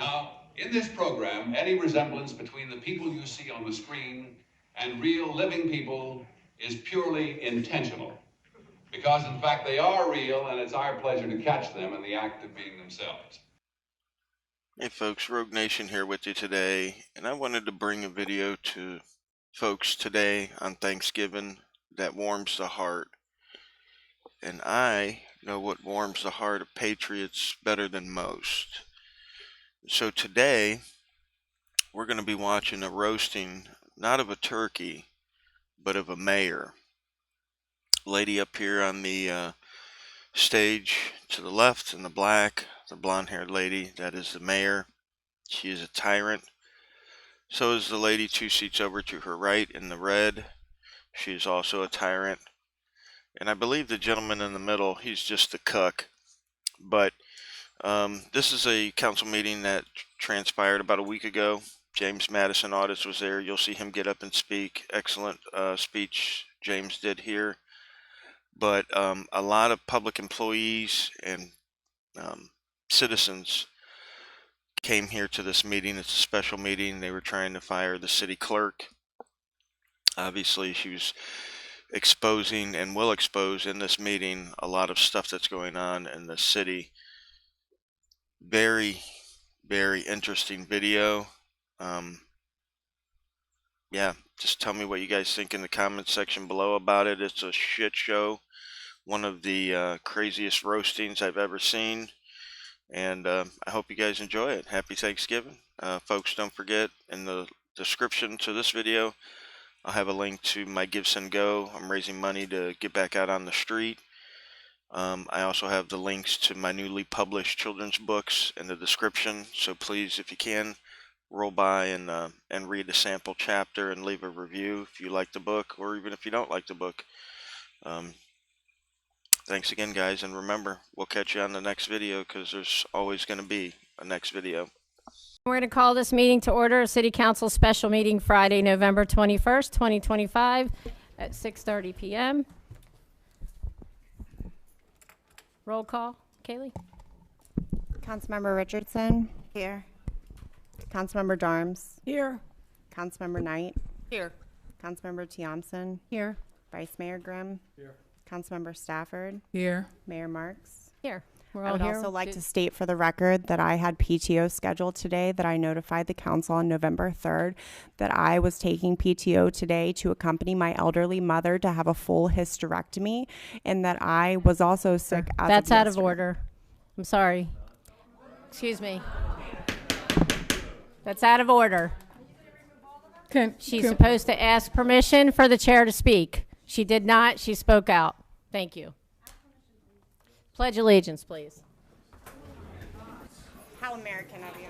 Now, in this program, any resemblance between the people you see on the screen and real living people is purely intentional. Because, in fact, they are real, and it's our pleasure to catch them in the act of being themselves. Hey folks, Rogue Nation here with you today, and I wanted to bring a video to folks today on Thanksgiving that warms the heart. And I know what warms the heart of patriots better than most. So today, we're going to be watching a roasting, not of a turkey, but of a mayor. Lady up here on the stage to the left in the black, the blonde-haired lady, that is the mayor. She is a tyrant. So is the lady 2 seats over to her right in the red. She is also a tyrant. And I believe the gentleman in the middle, he's just a cuck. But this is a council meeting that transpired about a week ago. James Madison Audits was there. You'll see him get up and speak. Excellent speech James did here. But a lot of public employees and citizens came here to this meeting. It's a special meeting. They were trying to fire the city clerk. Obviously, she was exposing and will expose in this meeting a lot of stuff that's going on in the city. Very, very interesting video. Yeah, just tell me what you guys think in the comments section below about it. It's a shit show. One of the craziest roastings I've ever seen. And I hope you guys enjoy it. Happy Thanksgiving. Folks, don't forget, in the description to this video, I'll have a link to my Give Send Go. I'm raising money to get back out on the street. I also have the links to my newly published children's books in the description. So please, if you can, roll by and read a sample chapter and leave a review if you like the book, or even if you don't like the book. Thanks again, guys, and remember, we'll catch you on the next video because there's always going to be a next video. We're going to call this meeting to order, a City Council special meeting Friday, November 21st, 2025 at 6:30 p.m. Roll call. Kaylee? Councilmember Richardson? Here. Councilmember Darms? Here. Councilmember Knight? Here. Councilmember Tiomson? Here. Vice Mayor Grimm? Here. Councilmember Stafford? Here. Mayor Marks? Here. We're I all would here. also like to state for the record that I had PTO scheduled today, that I notified the council on November 3rd that I was taking PTO today to accompany my elderly mother to have a full hysterectomy, and that I was also sick as That's of out of yesterday. order. I'm sorry. Excuse me. That's out of order. She's supposed to ask permission for the chair to speak. She did not. She spoke out. Thank you. Pledge allegiance, please. How American of you.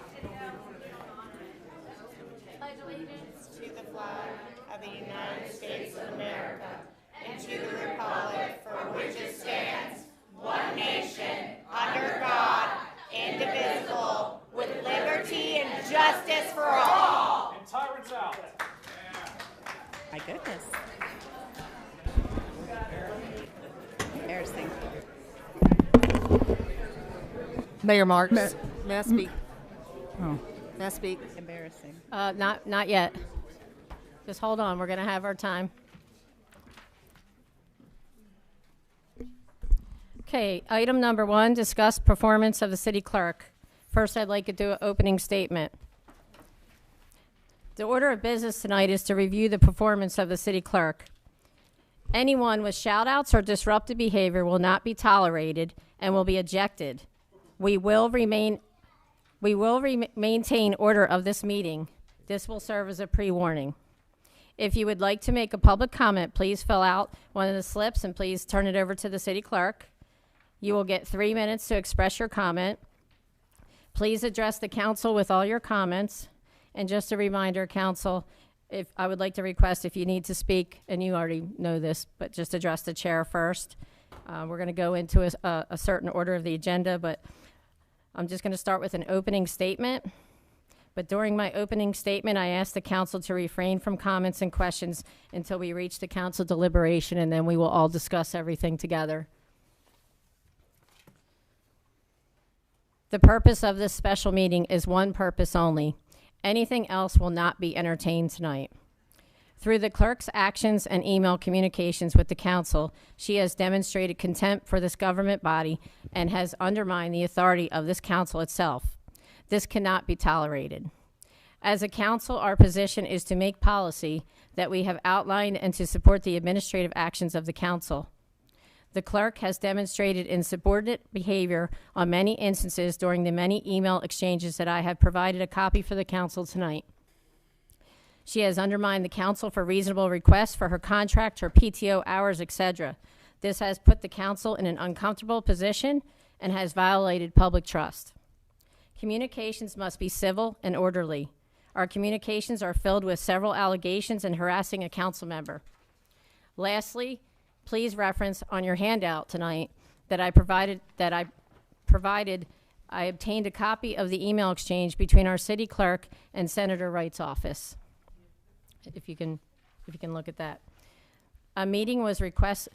Pledge allegiance to the flag of the United States of America and to the republic for which it stands, one nation, under God, indivisible, with liberty and justice for all. And tyrants out. My goodness. Embarrassing. Mayor Marks, may I speak? Oh. May I speak? Embarrassing. Not yet. Just hold on. We're going to have our time. Okay, item number 1, discuss performance of the city clerk. First, I'd like to do an opening statement. The order of business tonight is to review the performance of the city clerk. Anyone with shout-outs or disruptive behavior will not be tolerated and will be ejected. We will maintain order of this meeting. This will serve as a pre-warning. If you would like to make a public comment, please fill out one of the slips and please turn it over to the city clerk. You will get 3 minutes to express your comment. Please address the council with all your comments. And just a reminder, council, if I would like to request, if you need to speak, and you already know this, but just address the chair first. We're going to go into a certain order of the agenda, but I'm just going to start with an opening statement. But during my opening statement, I asked the council to refrain from comments and questions until we reach the council deliberation, and then we will all discuss everything together. The purpose of this special meeting is one purpose only. Anything else will not be entertained tonight. Through the clerk's actions and email communications with the council, she has demonstrated contempt for this government body and has undermined the authority of this council itself. This cannot be tolerated. As a council, our position is to make policy that we have outlined and to support the administrative actions of the council. The clerk has demonstrated insubordinate behavior on many instances during the many email exchanges that I have provided a copy for the council tonight. She has undermined the council for reasonable requests for her contract, her PTO hours, etc. This has put the council in an uncomfortable position and has violated public trust. Communications must be civil and orderly. Our communications are filled with several allegations and harassing a council member. Lastly, please reference on your handout tonight that I obtained a copy of the email exchange between our city clerk and Senator Wright's office. If you can look at that. A meeting request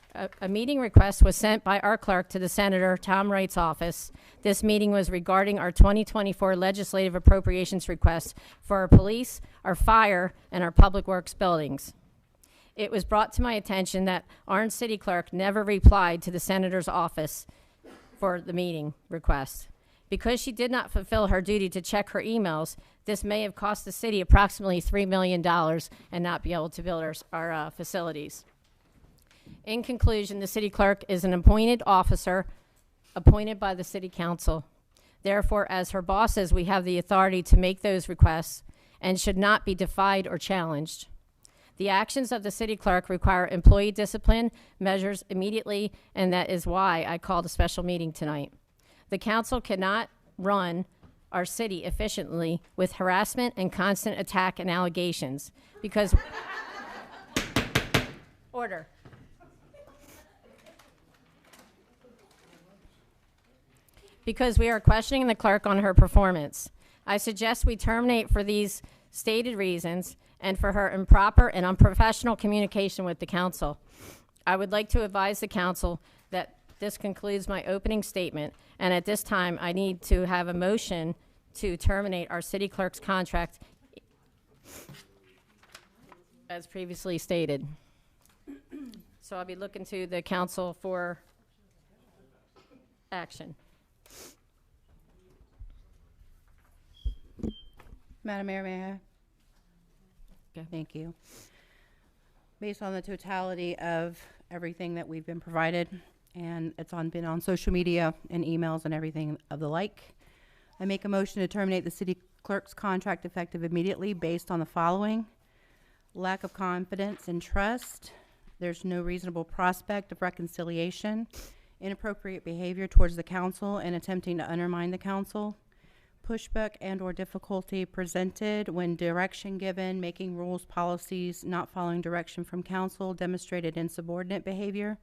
was sent by our clerk to the Senator Tom Wright's office. This meeting was regarding our 2024 legislative appropriations request for our police, our fire, and our public works buildings. It was brought to my attention that Orange City Clerk never replied to the Senator's office for the meeting request. Because she did not fulfill her duty to check her emails, this may have cost the city approximately $3 million and not be able to build our facilities. In conclusion, the city clerk is an appointed officer appointed by the city council. Therefore, as her bosses, we have the authority to make those requests and should not be defied or challenged. The actions of the city clerk require employee discipline measures immediately, and that is why I called a special meeting tonight. The council cannot run our city efficiently with harassment and constant attack and allegations because order. Because we are questioning the clerk on her performance. I suggest we terminate for these stated reasons and for her improper and unprofessional communication with the council. I would like to advise the council that this concludes my opening statement, and at this time, I need to have a motion to terminate our city clerk's contract as previously stated. So I'll be looking to the council for action. Madam Mayor, may I? Okay. Thank you. Based on the totality of everything that we've been provided, and it's been on social media and emails and everything of the like, I make a motion to terminate the city clerk's contract effective immediately based on the following: lack of confidence and trust, there's no reasonable prospect of reconciliation, inappropriate behavior towards the council and attempting to undermine the council, pushback and or difficulty presented when direction given, making rules, policies, not following direction from council, demonstrated insubordinate behavior,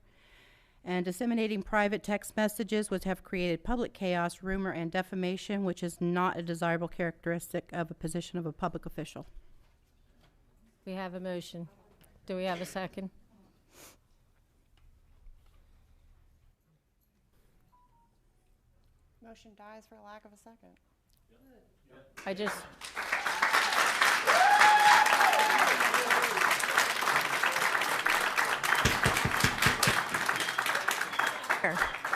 and disseminating private text messages which have created public chaos, rumor, and defamation, which is not a desirable characteristic of a position of a public official. We have a motion. Do we have a second? Motion dies for lack of a second. I just...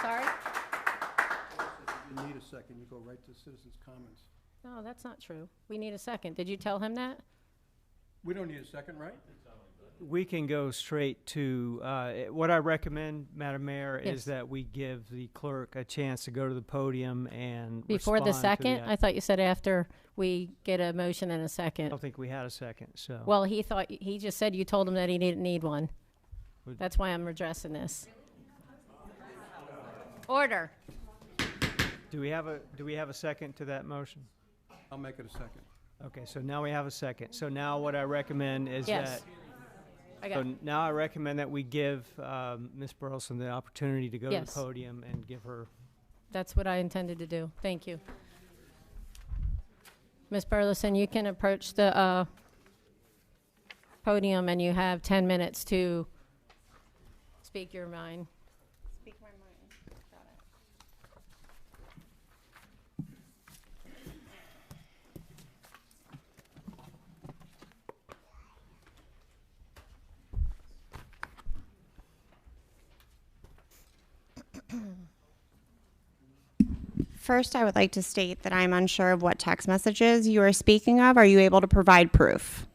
Sorry? You need a second, you go right to citizens' comments. No, that's not true. We need a second. Did you tell him that? We don't need a second, right? We can go straight to, what I recommend, Madam Mayor, Yes. is that we give the clerk a chance to go to the podium and Before the respond to second? I thought you said after we get a motion and a I second. don't think we had a second, so. Well, he just said you told him that he didn't need one. Would- That's why I'm addressing this. Order. Do we have a second to that motion? I'll make it a second. Okay, so now we have a second. So now what I recommend is Yes. that, I so got now I recommend that we give Ms. Burleson the opportunity to go to Yes. the podium and give her. That's what I intended to do. Thank you. Ms. Burleson, you can approach the podium and you have 10 minutes to speak your mind. Speak my mind. Got it. First, I would like to state that I'm unsure of what text messages you are speaking of. Are you able to provide proof?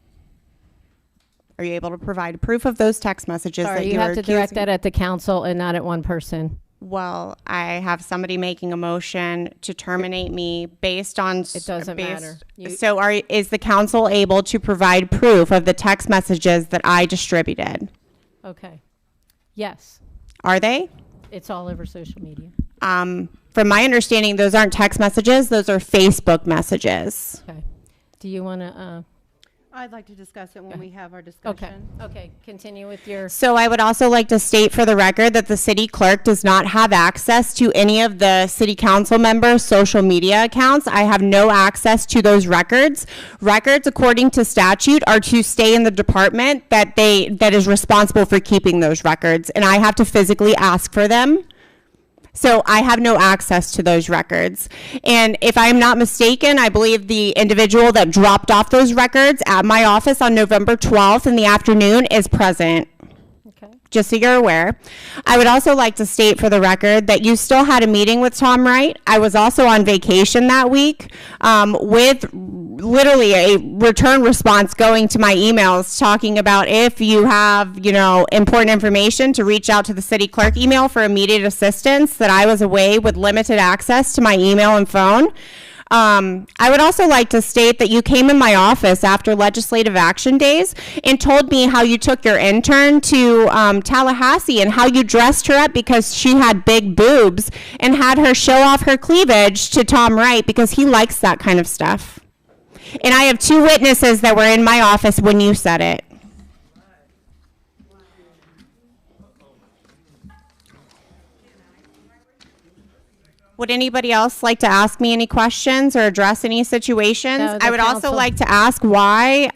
Are you able to provide proof of those text messages that Sorry, you you're have to direct accusing- that at the council and not at one person. Well, I have somebody making a motion to terminate me based on. It doesn't matter. So is the council able to provide proof of the text messages that I distributed? Okay. Yes, Are they? it's all over social media. From my understanding, those aren't text messages. Those are Facebook messages. Okay. Do you want to, I'd like to discuss it when we have our discussion. okay, continue with your, So I would also like to state for the record that the city clerk does not have access to any of the city council members' social media accounts. I have no access to those records. Records, according to statute, are to stay in the department that is responsible for keeping those records, and I have to physically ask for them. So I have no access to those records. And if I'm not mistaken, I believe the individual that dropped off those records at my office on November 12th in the afternoon is present. okay. Just so you're aware. I would also like to state for the record that you still had a meeting with Tom Wright. I was also on vacation that week with literally a return response going to my emails talking about if you have, important information to reach out to the city clerk email for immediate assistance, that I was away with limited access to my email and phone. I would also like to state that you came in my office after legislative action days and told me how you took your intern to Tallahassee and how you dressed her up because she had big boobs and had her show off her cleavage to Tom Wright because he likes that kind of stuff. And I have 2 witnesses that were in my office when you said it. Would anybody else like to ask me any questions or address any situations? No, the I would also council- like to ask why,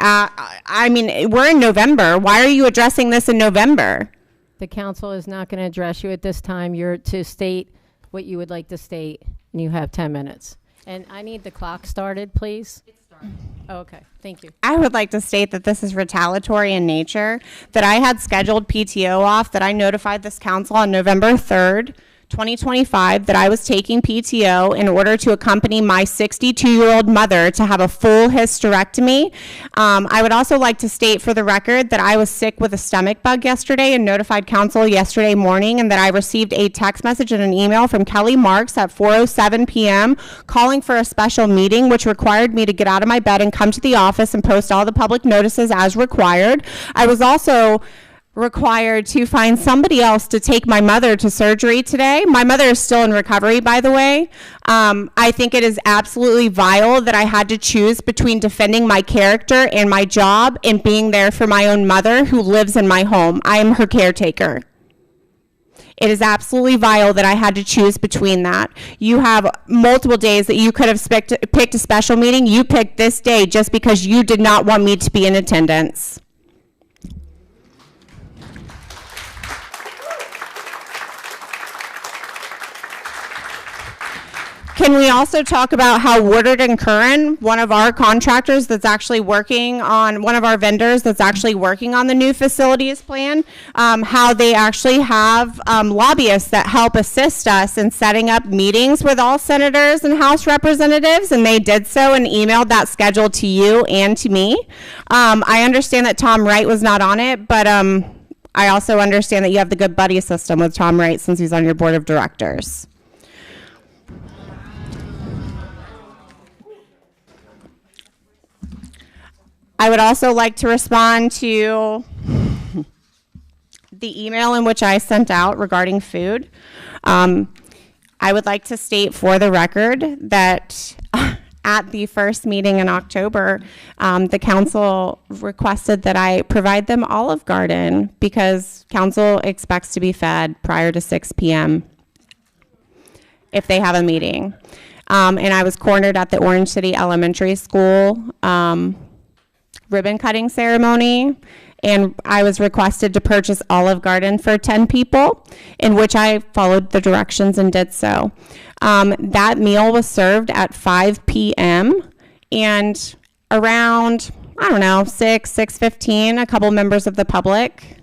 we're in November. Why are you addressing this in November? The council is not going to address you at this time. You're to state what you would like to state, and you have 10 minutes. And I need the clock started, please. Oh, okay, thank you. I would like to state that this is retaliatory in nature, that I had scheduled PTO off, that I notified this council on November 3rd, 2025, that I was taking PTO in order to accompany my 62-year-old mother to have a full hysterectomy. I would also like to state for the record that I was sick with a stomach bug yesterday and notified council yesterday morning, and that I received a text message and an email from Kelly Marks at 4:07 p.m. calling for a special meeting, which required me to get out of my bed and come to the office and post all the public notices as required. I was also required to find somebody else to take my mother to surgery today. My mother is still in recovery, by the way. I think it is absolutely vile that I had to choose between defending my character and my job and being there for my own mother who lives in my home. I am her caretaker. It is absolutely vile that I had to choose between that. You have multiple days that you could have picked a special meeting. You picked this day just because you did not want me to be in attendance. Can we also talk about how Woodard and Curran, one of our contractors that's actually working on, one of our vendors that's actually working on the new facilities plan, how they actually have lobbyists that help assist us in setting up meetings with all senators and House representatives, and they did so and emailed that schedule to you and to me. I understand that Tom Wright was not on it, but I also understand that you have the good buddy system with Tom Wright since he's on your board of directors. I would also like to respond to the email in which I sent out regarding food. I would like to state for the record that at the first meeting in October, the council requested that I provide them Olive Garden because council expects to be fed prior to 6 p.m. if they have a meeting. And I was cornered at the Orange City Elementary School ribbon cutting ceremony, and I was requested to purchase Olive Garden for 10 people, in which I followed the directions and did so. That meal was served at 5 p.m. and around, 6:15, a couple members of the public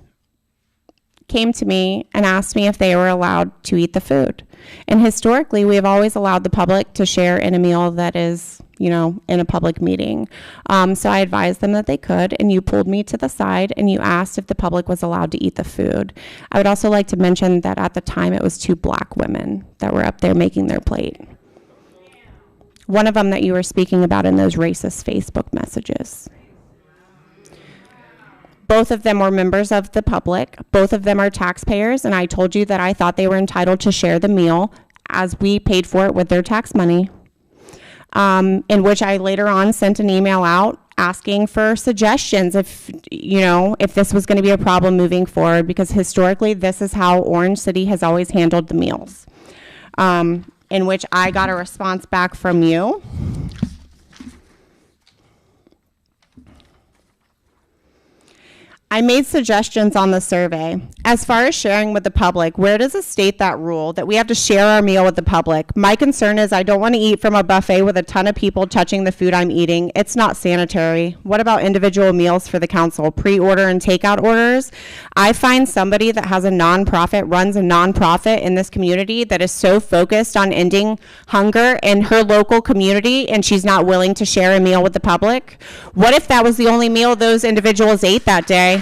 came to me and asked me if they were allowed to eat the food. And historically, we have always allowed the public to share in a meal that is, you know, in a public meeting. So I advised them that they could, and you pulled me to the side and you asked if the public was allowed to eat the food. I would also like to mention that at the time it was 2 black women that were up there making their plate. One of them that you were speaking about in those racist Facebook messages. Both of them were members of the public. Both of them are taxpayers, and I told you that I thought they were entitled to share the meal as we paid for it with their tax money. In which I later on sent an email out asking for suggestions if, you know, if this was going to be a problem moving forward, because historically this is how Orange City has always handled the meals. In which I got a response back from you. I made suggestions on the survey. As far as sharing with the public, where does it state that rule that we have to share our meal with the public? My concern is I don't want to eat from a buffet with a ton of people touching the food I'm eating. It's not sanitary. What about individual meals for the council, pre-order and takeout orders? I find somebody that has a nonprofit, runs a nonprofit in this community that is so focused on ending hunger in her local community and she's not willing to share a meal with the public. What if that was the only meal those individuals ate that day?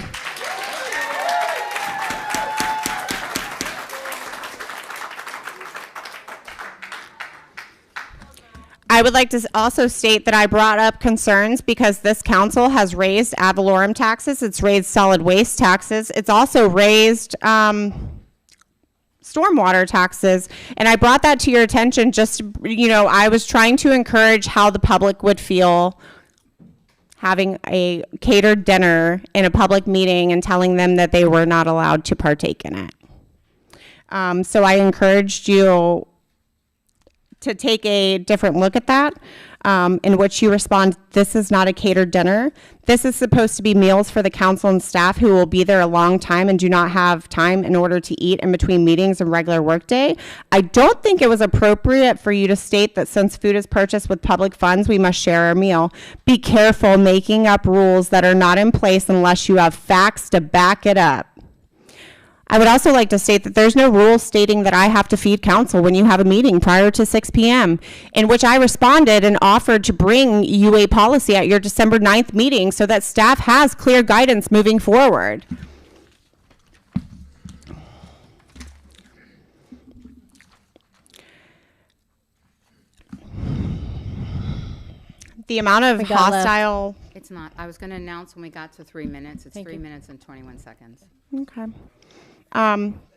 I would like to also state that I brought up concerns because this council has raised ad valorem taxes, it's raised solid waste taxes, it's also raised stormwater taxes, and I brought that to your attention just, you know, I was trying to encourage how the public would feel having a catered dinner in a public meeting and telling them that they were not allowed to partake in it. So I encouraged you to take a different look at that, in which you respond, this is not a catered dinner. This is supposed to be meals for the council and staff who will be there a long time and do not have time in order to eat in between meetings and regular workday. I don't think it was appropriate for you to state that since food is purchased with public funds, we must share our meal. Be careful making up rules that are not in place unless you have facts to back it up. I would also like to state that there's no rule stating that I have to feed council when you have a meeting prior to 6 p.m., in which I responded and offered to bring you a policy at your December 9th meeting so that staff has clear guidance moving forward. The amount of hostile... It's not. I was going to announce when we got to 3 minutes. It's Thank 3 you. minutes and 21 seconds. Okay.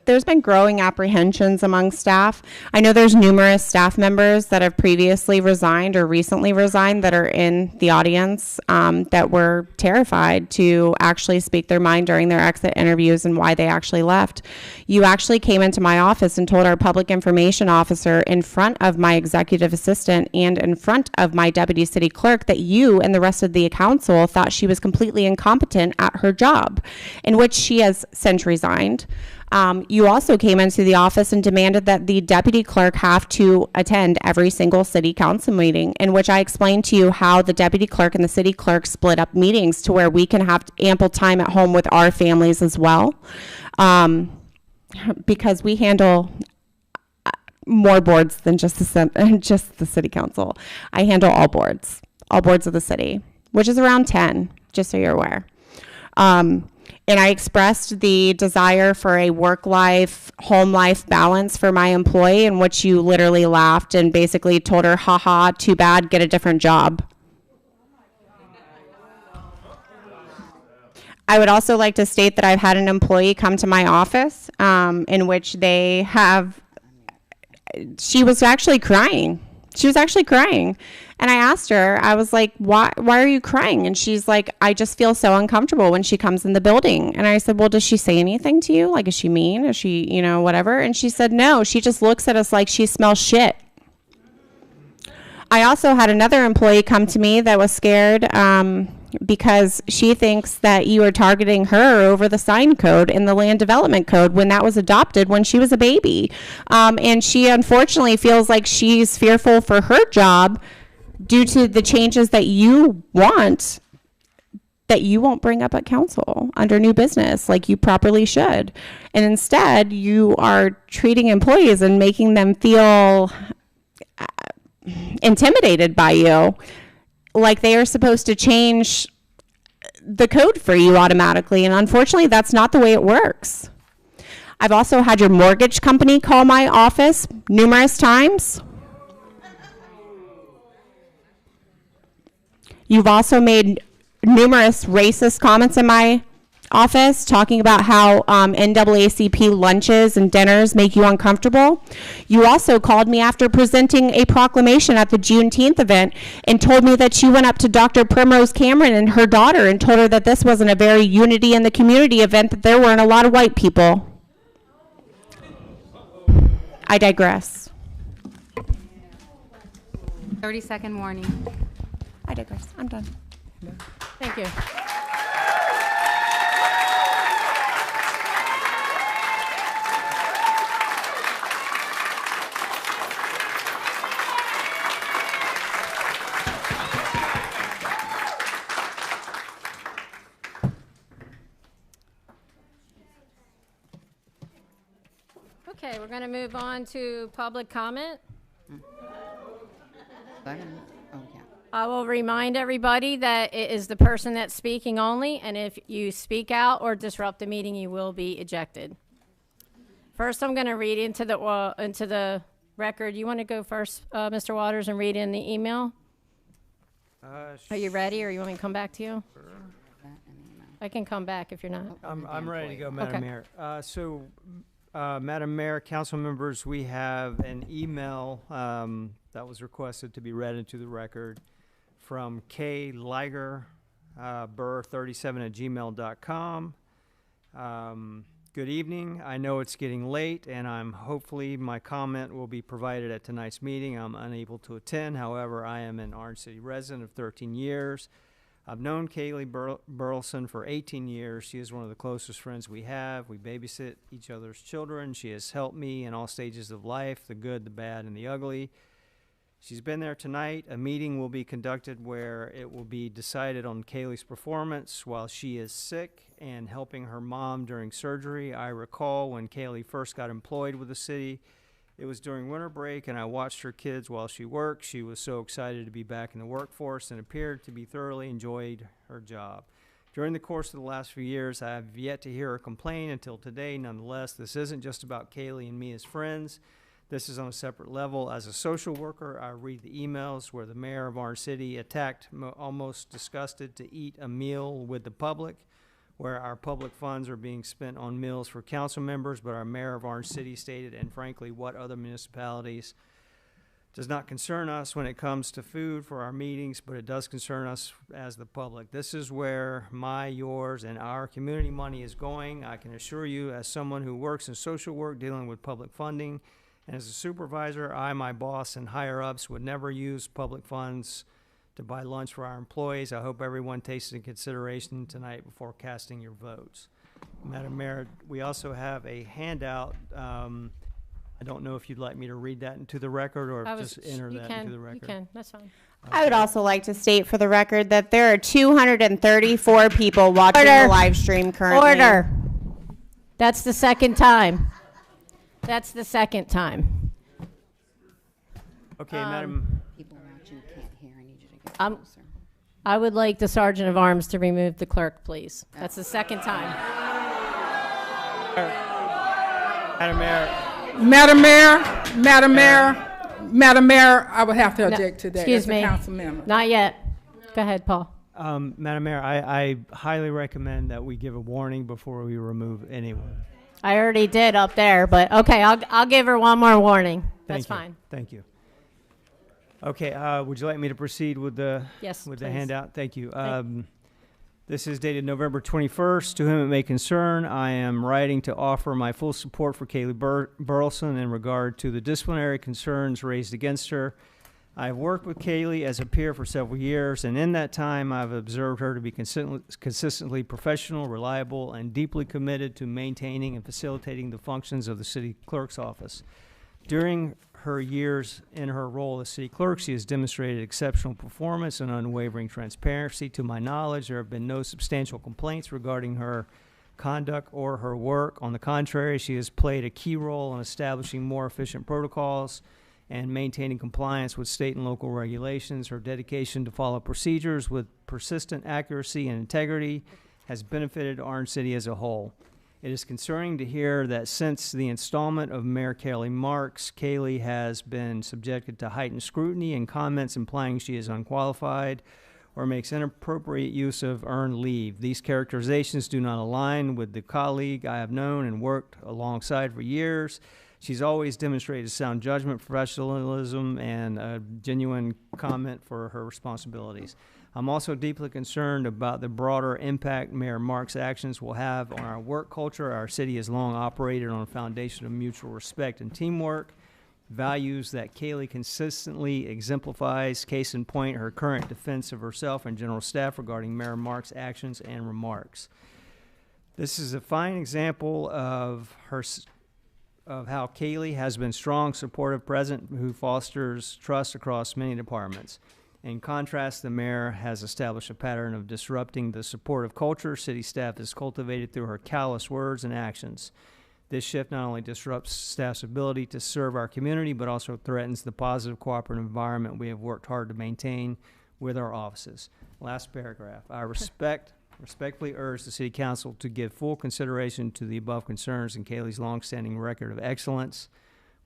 There's been growing apprehensions among staff. I know there's numerous staff members that have previously resigned or recently resigned that are in the audience that were terrified to actually speak their mind during their exit interviews and why they actually left. You actually came into my office and told our public information officer in front of my executive assistant and in front of my deputy city clerk that you and the rest of the council thought she was completely incompetent at her job, in which she has since resigned. You also came into the office and demanded that the deputy clerk have to attend every single city council meeting, in which I explained to you how the deputy clerk and the city clerk split up meetings to where we can have ample time at home with our families as well. Because we handle more boards than just the city council. I handle all boards of the city, which is around 10, just so you're aware. And I expressed the desire for a work-life, home-life balance for my employee, in which you literally laughed and basically told her, haha, too bad, get a different job. I would also like to state that I've had an employee come to my office in which she was actually crying. She was actually crying. And I asked her, I was like, why are you crying? And she's like, I just feel so uncomfortable when she comes in the building. And I said, well, does she say anything to you? Like, is she mean? Is she, you know, whatever? And she said, no, she just looks at us like she smells shit. I also had another employee come to me that was scared because she thinks that you are targeting her over the sign code in the land development code when that was adopted when she was a baby. And she unfortunately feels like she's fearful for her job due to the changes that you want that you won't bring up at council under new business like you properly should. And instead, you are treating employees and making them feel intimidated by you, like they are supposed to change the code for you automatically. And unfortunately, that's not the way it works. I've also had your mortgage company call my office numerous times. You've also made numerous racist comments in my office talking about how NAACP lunches and dinners make you uncomfortable. You also called me after presenting a proclamation at the Juneteenth event and told me that you went up to Dr. Primrose Cameron and her daughter and told her that this wasn't a very unity in the community event, that there weren't a lot of white people. I digress. 30-second warning. I digress. I'm done. Thank you. Okay, we're going to move on to public comment. I will remind everybody that it is the person that's speaking only, and if you speak out or disrupt the meeting, you will be ejected. First, I'm going to read into the record. You want to go first, Mr. Waters, and read in the email? Are you ready, or you want me to come back to you? Sure. I can come back if you're not. I'm ready to go, Madam Okay. Mayor. Madam Mayor, council members, we have an email that was requested to be read into the record from K. Liger, burr37@gmail.com. Good evening. I know it's getting late, and hopefully my comment will be provided at tonight's meeting. I'm unable to attend. However, I am an Orange City resident of 13 years. I've known Kaylee Burleson for 18 years. She is one of the closest friends we have. We babysit each other's children. She has helped me in all stages of life, the good, the bad, and the ugly. She's been there tonight. A meeting will be conducted where it will be decided on Kaylee's performance while she is sick and helping her mom during surgery. I recall when Kaylee first got employed with the city, it was during winter break, and I watched her kids while she worked. She was so excited to be back in the workforce and appeared to be thoroughly enjoyed her job. During the course of the last few years, I have yet to hear her complain until today. Nonetheless, this isn't just about Kaylee and me as friends. This is on a separate level. As a social worker, I read the emails where the mayor of Orange City attacked, almost disgusted to eat a meal with the public, where our public funds are being spent on meals for council members, but our mayor of Orange City stated, and frankly, what other municipalities, does not concern us when it comes to food for our meetings, but it does concern us as the public. This is where my, yours, and our community money is going. I can assure you, as someone who works in social work dealing with public funding, and as a supervisor, I, my boss, and higher-ups would never use public funds to buy lunch for our employees. I hope everyone takes into consideration tonight before casting your votes. Madam Mayor, we also have a handout. I don't know if you'd like me to read that into the record or just enter that into the record. You can, that's fine. I would also like to state for the record that there are 234 people watching the live stream currently. Order. That's the second time. That's the second time. Okay, Madam. People watching can't hear. I need you to get closer. I would like the Sergeant of Arms to remove the clerk, please. That's the second time. Madam Mayor. Madam Mayor, Madam Mayor, Madam Mayor, I would have to No, object to that excuse as a me. council member. Not yet. Go ahead, Paul. Madam Mayor, I highly recommend that we give a warning before we remove anyone. I already did up there, but okay, I'll give her one more warning. That's fine. Thank you. Okay, would you like me to proceed with the Yes, the please. handout? Thank you. This is dated November 21st. To whom it may concern, I am writing to offer my full support for Kaylee Burleson in regard to the disciplinary concerns raised against her. I've worked with Kaylee as a peer for several years, and in that time, I've observed her to be consistently professional, reliable, and deeply committed to maintaining and facilitating the functions of the city clerk's office. During her years in her role as city clerk, she has demonstrated exceptional performance and unwavering transparency. To my knowledge, there have been no substantial complaints regarding her conduct or her work. On the contrary, she has played a key role in establishing more efficient protocols and maintaining compliance with state and local regulations. Her dedication to follow procedures with persistent accuracy and integrity has benefited Orange City as a whole. It is concerning to hear that since the installment of Mayor Kaylee Marks, Kaylee has been subjected to heightened scrutiny and comments implying she is unqualified or makes inappropriate use of earned leave. These characterizations do not align with the colleague I have known and worked alongside for years. She's always demonstrated sound judgment, professionalism, and a genuine comment for her responsibilities. I'm also deeply concerned about the broader impact Mayor Marks' actions will have on our work culture. Our city has long operated on a foundation of mutual respect and teamwork, values that Kaylee consistently exemplifies. Case in point, her current defense of herself and general staff regarding Mayor Marks' actions and remarks. This is a fine example of how Kaylee has been strong, supportive, present, who fosters trust across many departments. In contrast, the mayor has established a pattern of disrupting the supportive culture city staff has cultivated through her callous words and actions. This shift not only disrupts staff's ability to serve our community, but also threatens the positive cooperative environment we have worked hard to maintain with our offices. Last paragraph. I respectfully urge the City Council to give full consideration to the above concerns and Kaylee's longstanding record of excellence.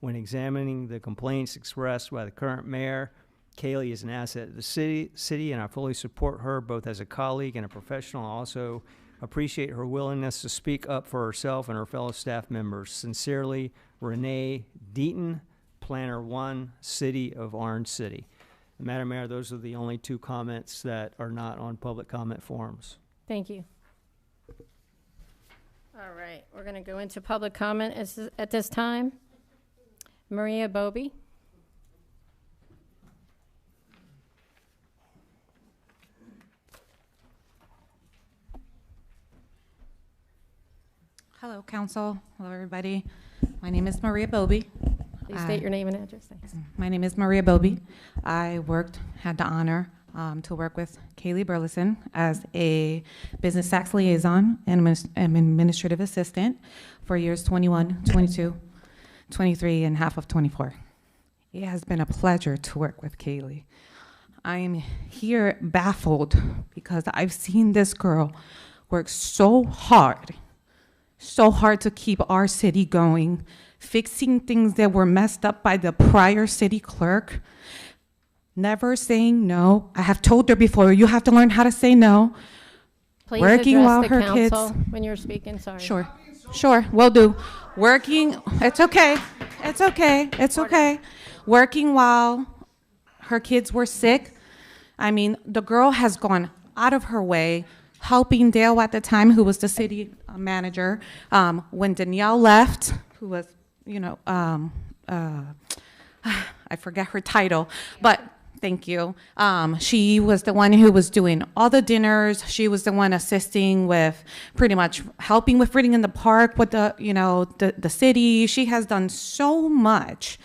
When examining the complaints expressed by the current mayor, Kaylee is an asset of the city, and I fully support her both as a colleague and a professional. I also appreciate her willingness to speak up for herself and her fellow staff members. Sincerely, Renee Deaton, Planner 1, City of Orange City. Madam Mayor, those are the only two comments that are not on public comment forums. Thank you. All right, we're going to go into public comment at this time. Maria Bobby. Hello, Council. Hello, everybody. My name is Maria Bobby. Please state your name and address. Thanks. My name is Maria Bobby. I had the honor to work with Kaylee Burleson as a business tax liaison and administrative assistant for years 21, 22, 23, and half of 24. It has been a pleasure to work with Kaylee. I am here baffled because I've seen this girl work so hard to keep our city going, fixing things that were messed up by the prior city clerk, never saying no. I have told her before, you have to learn how to say no. Please working address while the her council kids. when you're speaking. Sorry. Sure, will do. Working, it's okay. Working while her kids were sick. I mean, the girl has gone out of her way, helping Dale at the time, who was the city manager. When Danielle left, who was, I forget her title, but thank you. She was the one who was doing all the dinners. She was the one assisting with pretty much helping with reading in the park with the city. She has done so much.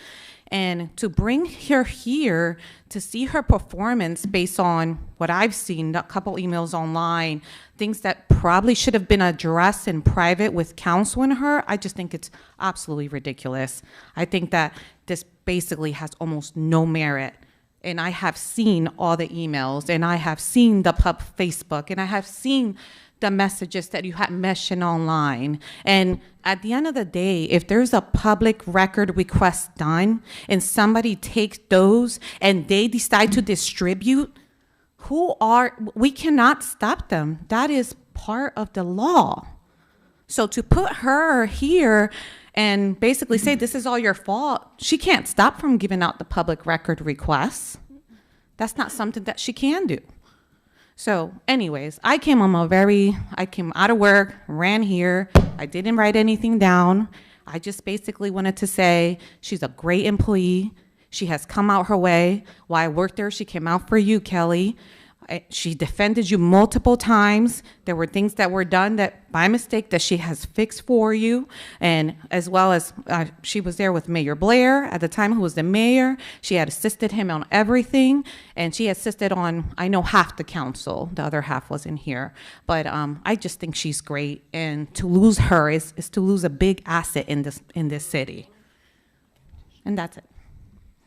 And to bring her here to see her performance based on what I've seen, a couple emails online, things that probably should have been addressed in private with counsel and her, I just think it's absolutely ridiculous. I think that this basically has almost no merit. And I have seen all the emails, and I have seen the Facebook, and I have seen the messages that you had mentioned online. And at the end of the day, if there's a public record request done and somebody takes those and they decide to distribute, we cannot stop them. That is part of the law. So to put her here and basically say this is all your fault, she can't stop from giving out the public record requests. That's not something that she can do. So anyways, I came out of work, ran here. I didn't write anything down. I just basically wanted to say she's a great employee. She has come out her way. While I worked there, she came out for you, Kelly. She defended you multiple times. There were things that were done that by mistake that she has fixed for you. And as well as she was there with Mayor Blair at the time, who was the mayor. She had assisted him on everything. And she assisted on, I know, half the council. The other half wasn't here. But I just think she's great. And to lose her is to lose a big asset in this city. And that's it.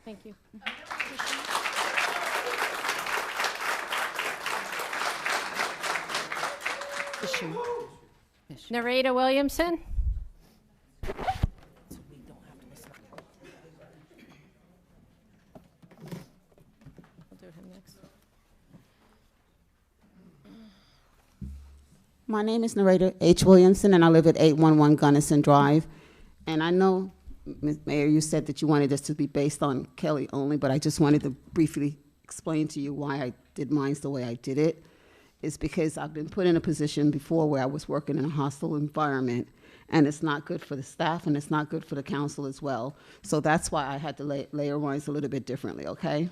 Thank you. Narita Williamson. We'll do him next. My name is Narrator H. Williamson, and I live at 811 Gunnison Drive. And I know, Ms. Mayor, you said that you wanted this to be based on Kelly only, but I just wanted to briefly explain to you why I did mine the way I did it. It's because I've been put in a position before where I was working in a hostile environment, and it's not good for the staff and it's not good for the council as well. So that's why I had to layer mine a little bit differently, okay?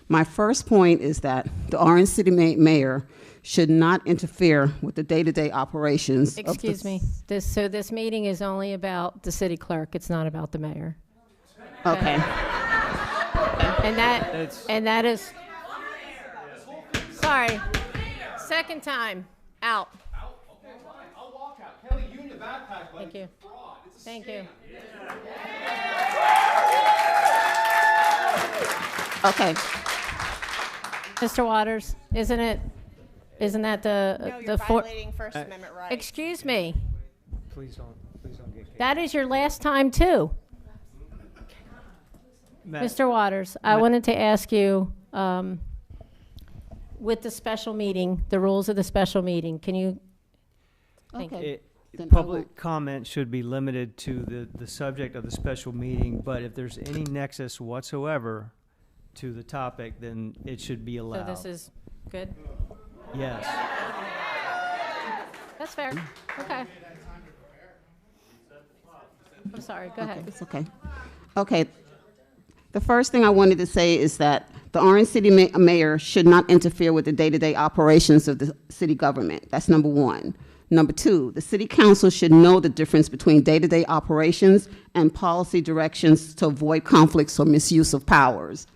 My first point is that the Orange City mayor should not interfere with the day-to-day operations. Excuse me. This meeting is only about the city clerk. It's not about the mayor. Okay. And that is. Sorry. Second time. Out. Okay, fine. I'll walk out. Kelly, you and your backpack, buddy. Thank you. Fraud. It's a Thank scam. you. Okay. Mr. Waters, isn't that No, you're the violating First Amendment rights. Excuse me. Please don't get kicked. That is your last time too. Mr. Waters, I wanted to ask you, with the special meeting, the rules of the special meeting, can you? Okay. Public comment should be limited to the subject of the special meeting, but if there's any nexus whatsoever to the topic, then it should be allowed. So this is good? Yes. That's fair. Okay. I'm sorry, go ahead. It's okay. Okay. The first thing I wanted to say is that the Orange City mayor should not interfere with the day-to-day operations of the city government. That's number one. Number two, the city council should know the difference between day-to-day operations and policy directions to avoid conflicts or misuse of powers.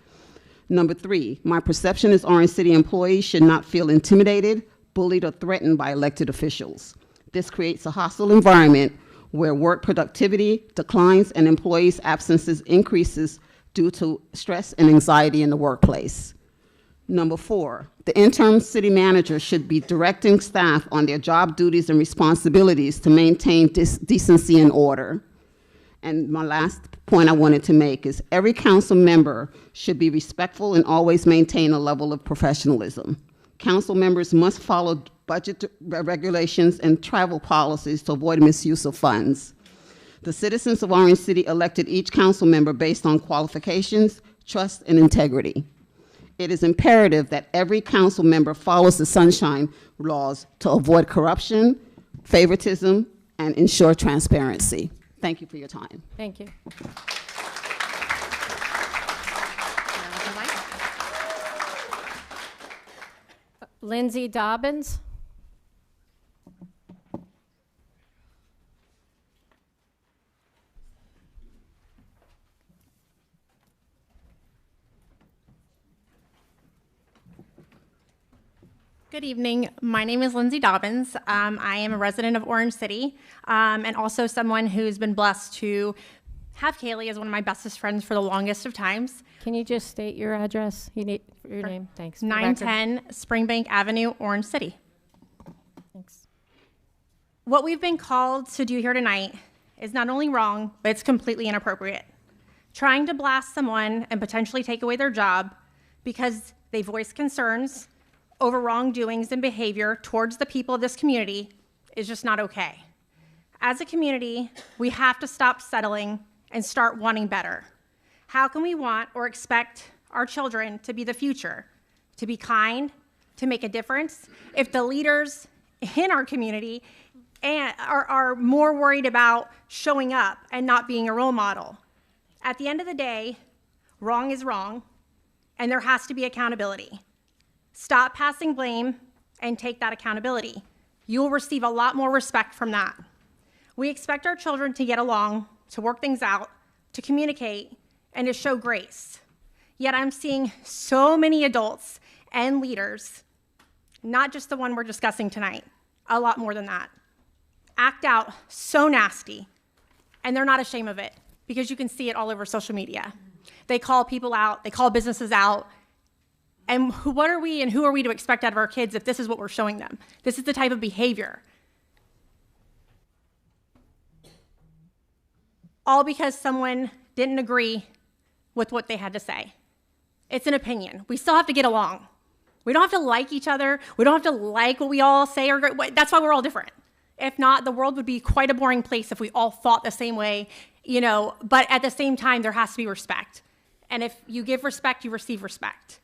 Number three, my perception is Orange City employees should not feel intimidated, bullied, or threatened by elected officials. This creates a hostile environment where work productivity declines and employees' absences increases due to stress and anxiety in the workplace. Number four, the interim city manager should be directing staff on their job duties and responsibilities to maintain decency and order. And my last point I wanted to make is every council member should be respectful and always maintain a level of professionalism. Council members must follow budget regulations and travel policies to avoid misuse of funds. The citizens of Orange City elected each council member based on qualifications, trust, and integrity. It is imperative that every council member follows the sunshine laws to avoid corruption, favoritism, and ensure transparency. Thank you for your time. Thank you. Lindsay Dobbins. Good evening. My name is Lindsay Dobbins. I am a resident of Orange City and also someone who's been blessed to have Kaylee as one of my bestest friends for the longest of times. Can you just state your address? You need your name. Thanks. For the record. 910 Springbank Avenue, Orange City. Thanks. What we've been called to do here tonight is not only wrong, but it's completely inappropriate. Trying to blast someone and potentially take away their job because they voice concerns over wrongdoings and behavior towards the people of this community is just not okay. As a community, we have to stop settling and start wanting better. How can we want or expect our children to be the future, to be kind, to make a difference, if the leaders in our community are more worried about showing up and not being a role model? At the end of the day, wrong is wrong, and there has to be accountability. Stop passing blame and take that accountability. You will receive a lot more respect from that. We expect our children to get along, to work things out, to communicate, and to show grace. Yet I'm seeing so many adults and leaders, not just the one we're discussing tonight, a lot more than that, act out so nasty, and they're not ashamed of it because you can see it all over social media. They call people out, they call businesses out, and what are we and who are we to expect out of our kids if this is what we're showing them? This is the type of behavior. All because someone didn't agree with what they had to say. It's an opinion. We still have to get along. We don't have to like each other. We don't have to like what we all say. That's why we're all different. If not, the world would be quite a boring place if we all thought the same way, but at the same time, there has to be respect. And if you give respect, you receive respect.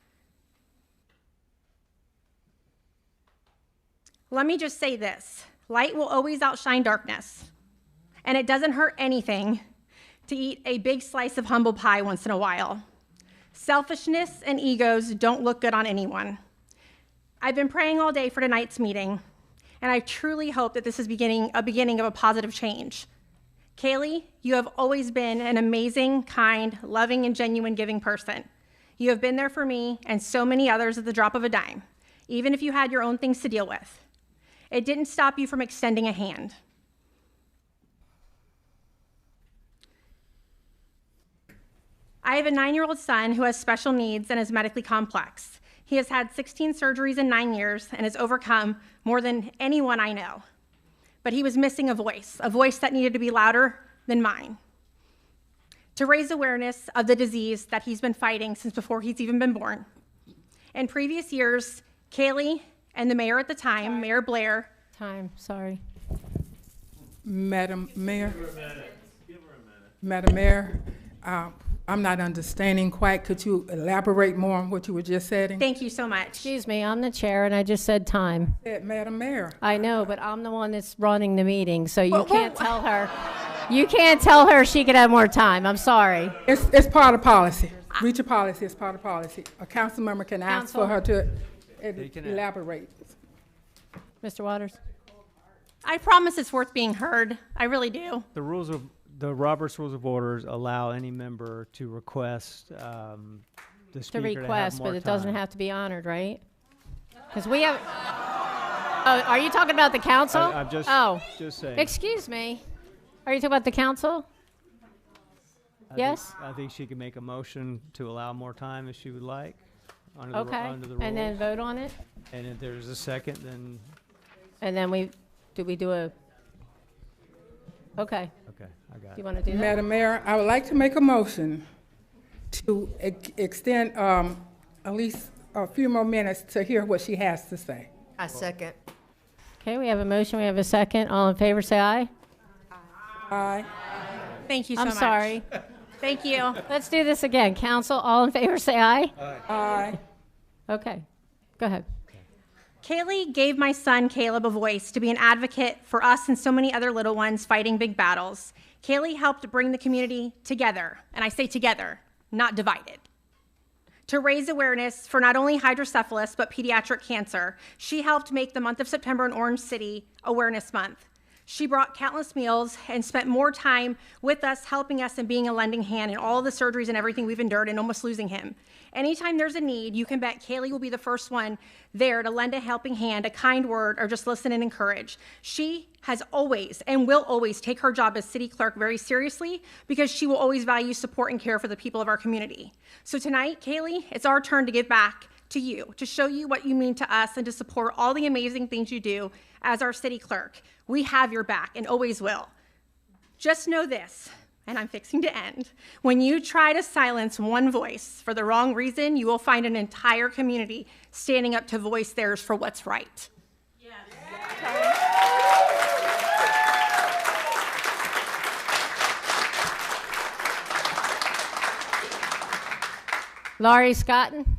Let me just say this. Light will always outshine darkness. And it doesn't hurt anything to eat a big slice of humble pie once in a while. Selfishness and egos don't look good on anyone. I've been praying all day for tonight's meeting, and I truly hope that this is a beginning of a positive change. Kaylee, you have always been an amazing, kind, loving, and genuine giving person. You have been there for me and so many others at the drop of a dime, even if you had your own things to deal with. It didn't stop you from extending a hand. I have a 9-year-old son who has special needs and is medically complex. He has had 16 surgeries in 9 years and has overcome more than anyone I know. But he was missing a voice that needed to be louder than mine. To raise awareness of the disease that he's been fighting since before he's even been born. In previous years, Kaylee and the mayor at the time, Mayor Blair. Madam Mayor. Madam Mayor, I'm not understanding quite. Could you elaborate more on what you were just saying? Thank you so much. Excuse me, I'm the chair and I just said time. Madam Mayor. I know, but I'm the one that's running the meeting, so you can't tell her. You can't tell her she could have more time. I'm sorry. It's part of policy. Reach a policy is part of policy. A council member can ask for her to elaborate. Mr. Waters? I promise it's worth being heard. I really do. The Robert's Rules of Orders allow any member to request the speaker to have more but it time. doesn't have to be honored, right? Because we have. Oh, are you talking about the council? I'm just saying. Excuse me. Are you talking about the council? Yes? I think she can make a motion to allow more time if she would like. Under the rules. And then vote on it? And if there's a second, then. And then we do a. Okay. Okay, I got it. You want to do that? Madam Mayor, I would like to make a motion to extend at least a few more minutes to hear what she has to say. I second. Okay, we have a motion, we have a second. All in favor, say aye. Aye. Thank you so much. I'm sorry. Thank you. Let's do this again. Council, all in favor, say aye. Aye. Okay, go ahead. Kaylee gave my son Caleb a voice to be an advocate for us and so many other little ones fighting big battles. Kaylee helped bring the community together, and I say together, not divided. To raise awareness for not only hydrocephalus, but pediatric cancer, she helped make the month of September in Orange City Awareness Month. She brought countless meals and spent more time with us, helping us and being a lending hand in all the surgeries and everything we've endured and almost losing him. Anytime there's a need, you can bet Kaylee will be the first one there to lend a helping hand, a kind word, or just listen and encourage. She has always and will always take her job as city clerk very seriously because she will always value support and care for the people of our community. So tonight, Kaylee, it's our turn to give back to you, to show you what you mean to us and to support all the amazing things you do as our city clerk. We have your back and always will. Just know this, and I'm fixing to end. When you try to silence one voice for the wrong reason, you will find an entire community standing up to voice theirs for what's right. Yes. Laurie Scotton?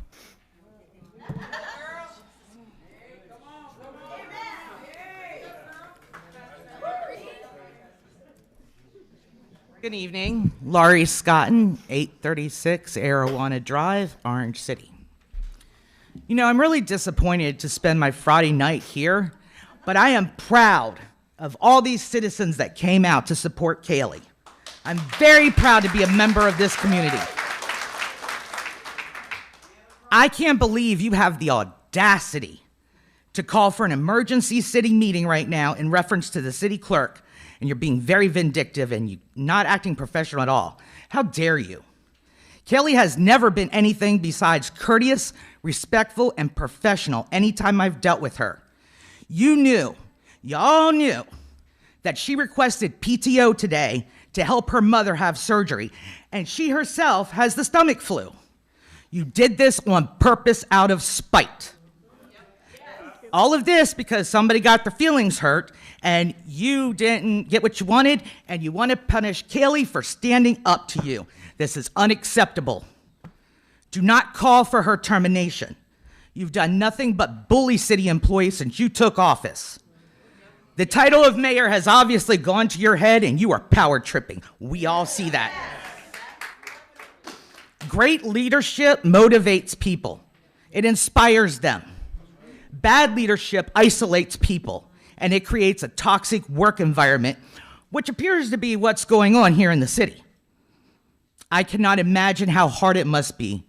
Good evening. Laurie Scotton, 836 Arowana Drive, Orange City. You know, I'm really disappointed to spend my Friday night here, but I am proud of all these citizens that came out to support Kaylee. I'm very proud to be a member of this community. I can't believe you have the audacity to call for an emergency city meeting right now in reference to the city clerk, and you're being very vindictive and you're not acting professional at all. How dare you? Kelly has never been anything besides courteous, respectful, and professional anytime I've dealt with her. Y'all knew that she requested PTO today to help her mother have surgery, and she herself has the stomach flu. You did this on purpose out of spite. All of this because somebody got their feelings hurt and you didn't get what you wanted, and you want to punish Kaylee for standing up to you. This is unacceptable. Do not call for her termination. You've done nothing but bully city employees since you took office. The title of mayor has obviously gone to your head and you are power tripping. We all see that. Great leadership motivates people. It inspires them. Bad leadership isolates people, and it creates a toxic work environment, which appears to be what's going on here in the city. I cannot imagine how hard it must be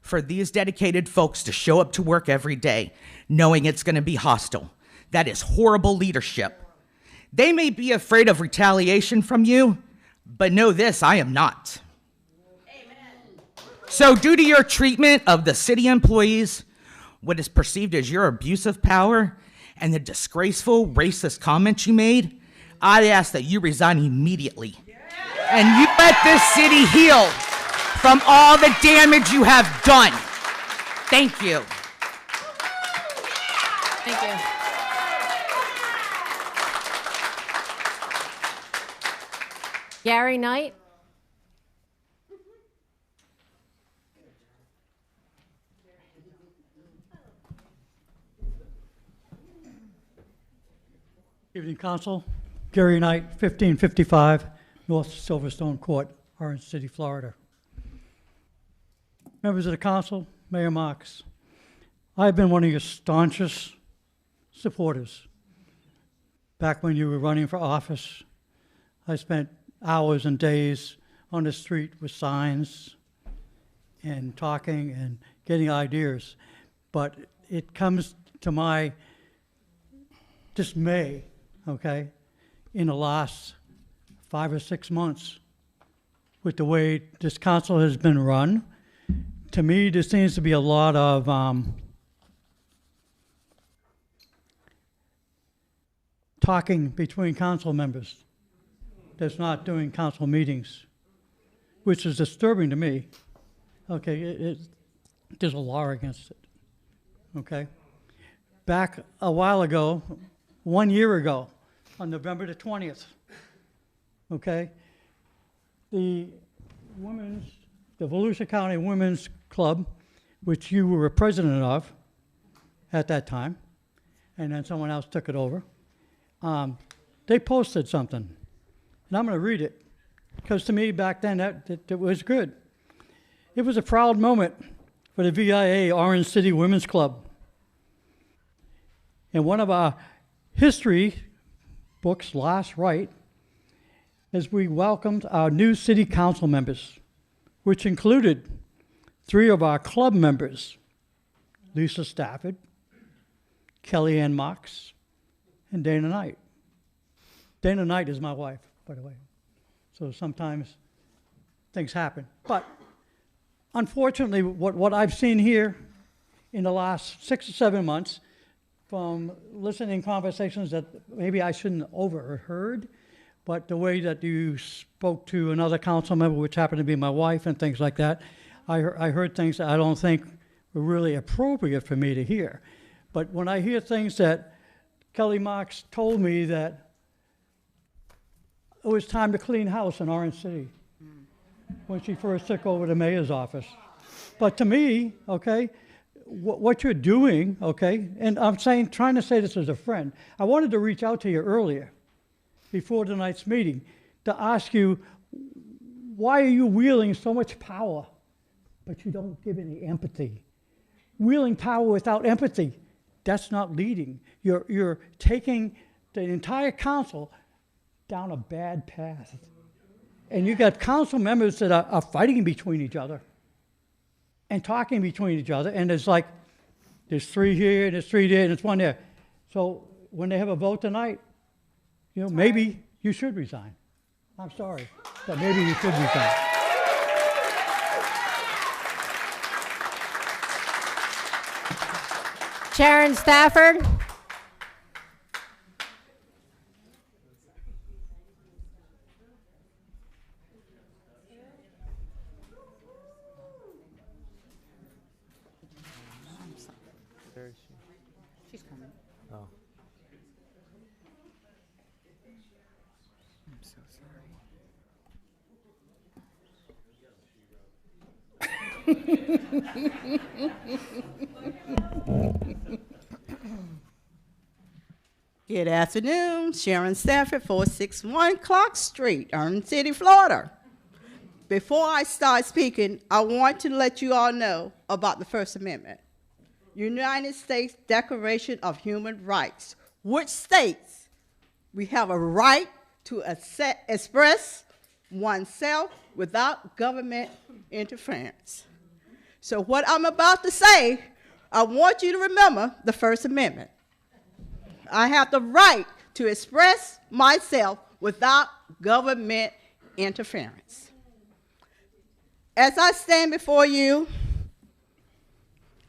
for these dedicated folks to show up to work every day knowing it's going to be hostile. That is horrible leadership. They may be afraid of retaliation from you, but know this, I am not. So due to your treatment of the city employees, what is perceived as your abuse of power, and the disgraceful racist comments you made, I ask that you resign immediately. And you let this city heal from all the damage you have done. Thank you. Thank you. Gary Knight. Evening, Council. Gary Knight, 1555 North Silverstone Court, Orange City, Florida. Members of the Council, Mayor Marks, I've been one of your staunchest supporters. Back when you were running for office, I spent hours and days on the street with signs and talking and getting ideas. But it comes to my dismay, okay, in the last 5 or 6 months with the way this council has been run. To me, there seems to be a lot of talking between council members that's not doing council meetings, which is disturbing to me. Okay, there's a law against it, okay? Back a while ago, 1 year ago, on November the 20th, okay, the Volusia County Women's Club, which you were a president of at that time, and then someone else took it over, they posted something, and I'm going to read it, because to me back then that was good. It was a proud moment for the VIA Orange City Women's Club. And one of our history books, Last Right, as we welcomed our new city council members, which included 3 of our club members, Lisa Stafford, Kellyanne Marks, and Dana Knight. Dana Knight is my wife, by the way. So sometimes things happen. But unfortunately, what I've seen here in the last 6 or 7 months, from listening conversations that maybe I shouldn't have overheard, but the way that you spoke to another council member, which happened to be my wife and things like that, I heard things that I don't think were really appropriate for me to hear. But when I hear things that Kelly Marks told me that it was time to clean house in Orange City when she first took over the mayor's office. But to me, okay, what you're doing, okay, and I'm trying to say this as a friend, I wanted to reach out to you earlier, before tonight's meeting, to ask you, why are you wielding so much power, but you don't give any empathy wielding power without empathy. That's not leading. You're taking the entire council down a bad path. And you got council members that are fighting between each other and talking between each other, and there's 3 here, and there's 3 there, and there's 1 there. So when they have a vote tonight, maybe you should resign. I'm sorry, but maybe you should resign. Sharon Stafford. She's coming. Oh. I'm so sorry. Good afternoon, Sharon Stafford, 461 Clark Street, Orange City, Florida. Before I start speaking, I want to let you all know about the First Amendment. United States Declaration of Human Rights, which states we have a right to express oneself without government interference. So what I'm about to say, I want you to remember the First Amendment. I have the right to express myself without government interference. As I stand before you,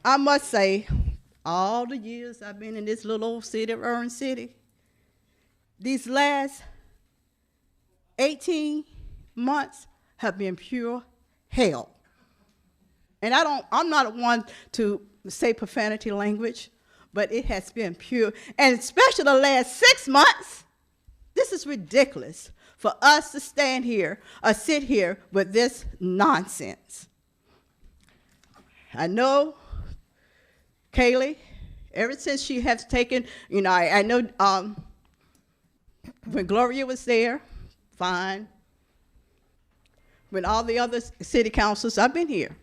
I must say, all the years I've been in this little old city of Orange City, these last 18 months have been pure hell. And I'm not one to say profanity language, but it has been pure. And especially the last 6 months, this is ridiculous for us to stand here or sit here with this nonsense. I know Kaylee, ever since she has taken, I know when Gloria was there, fine. When all the other city councils, I've been here.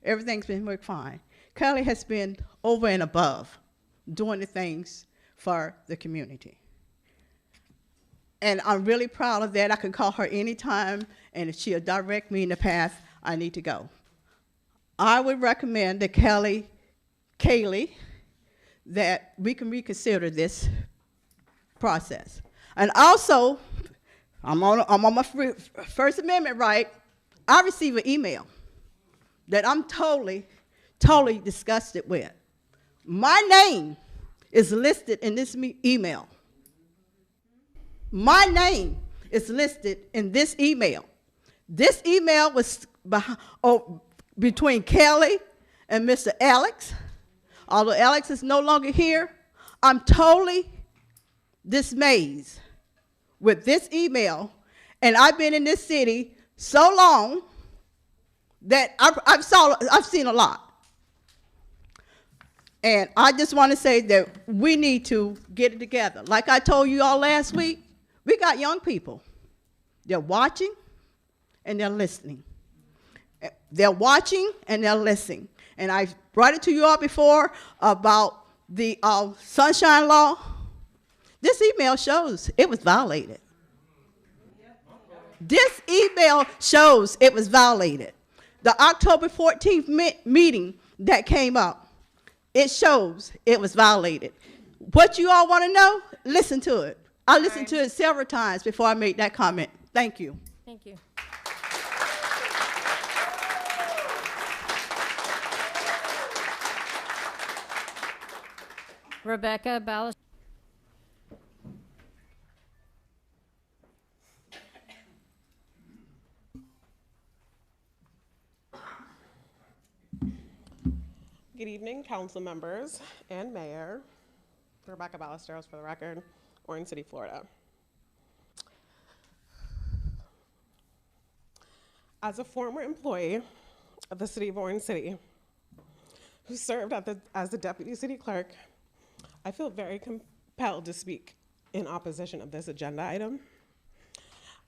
Everything's been worked fine. Kaylee has been over and above doing the things for the community. And I'm really proud of that. I can call her anytime, and she'll direct me in the path I need to go. I would recommend that Kaylee, that we can reconsider this process. And also, I'm on my First Amendment right. I received an email that I'm totally disgusted with. My name is listed in this email. My name is listed in this email. This email was between Kelly and Mr. Alex. Although Alex is no longer here, I'm totally dismayed with this email. And I've been in this city so long that I've seen a lot. And I just want to say that we need to get it together. Like I told you all last week, we got young people. They're watching and they're listening. They're watching and they're listening. And I brought it to you all before about the Sunshine Law. This email shows it was violated. This email shows it was violated. The October 14th meeting that came up, it shows it was violated. What you all want to know, listen to it. I listened to it several times before I made that comment. Thank you. Thank you. Rebecca Ballas. Good evening, council members and mayor. Rebecca Ballesteros for the record, Orange City, Florida. As a former employee of the city of Orange City, who served as the deputy city clerk, I feel very compelled to speak in opposition of this agenda item.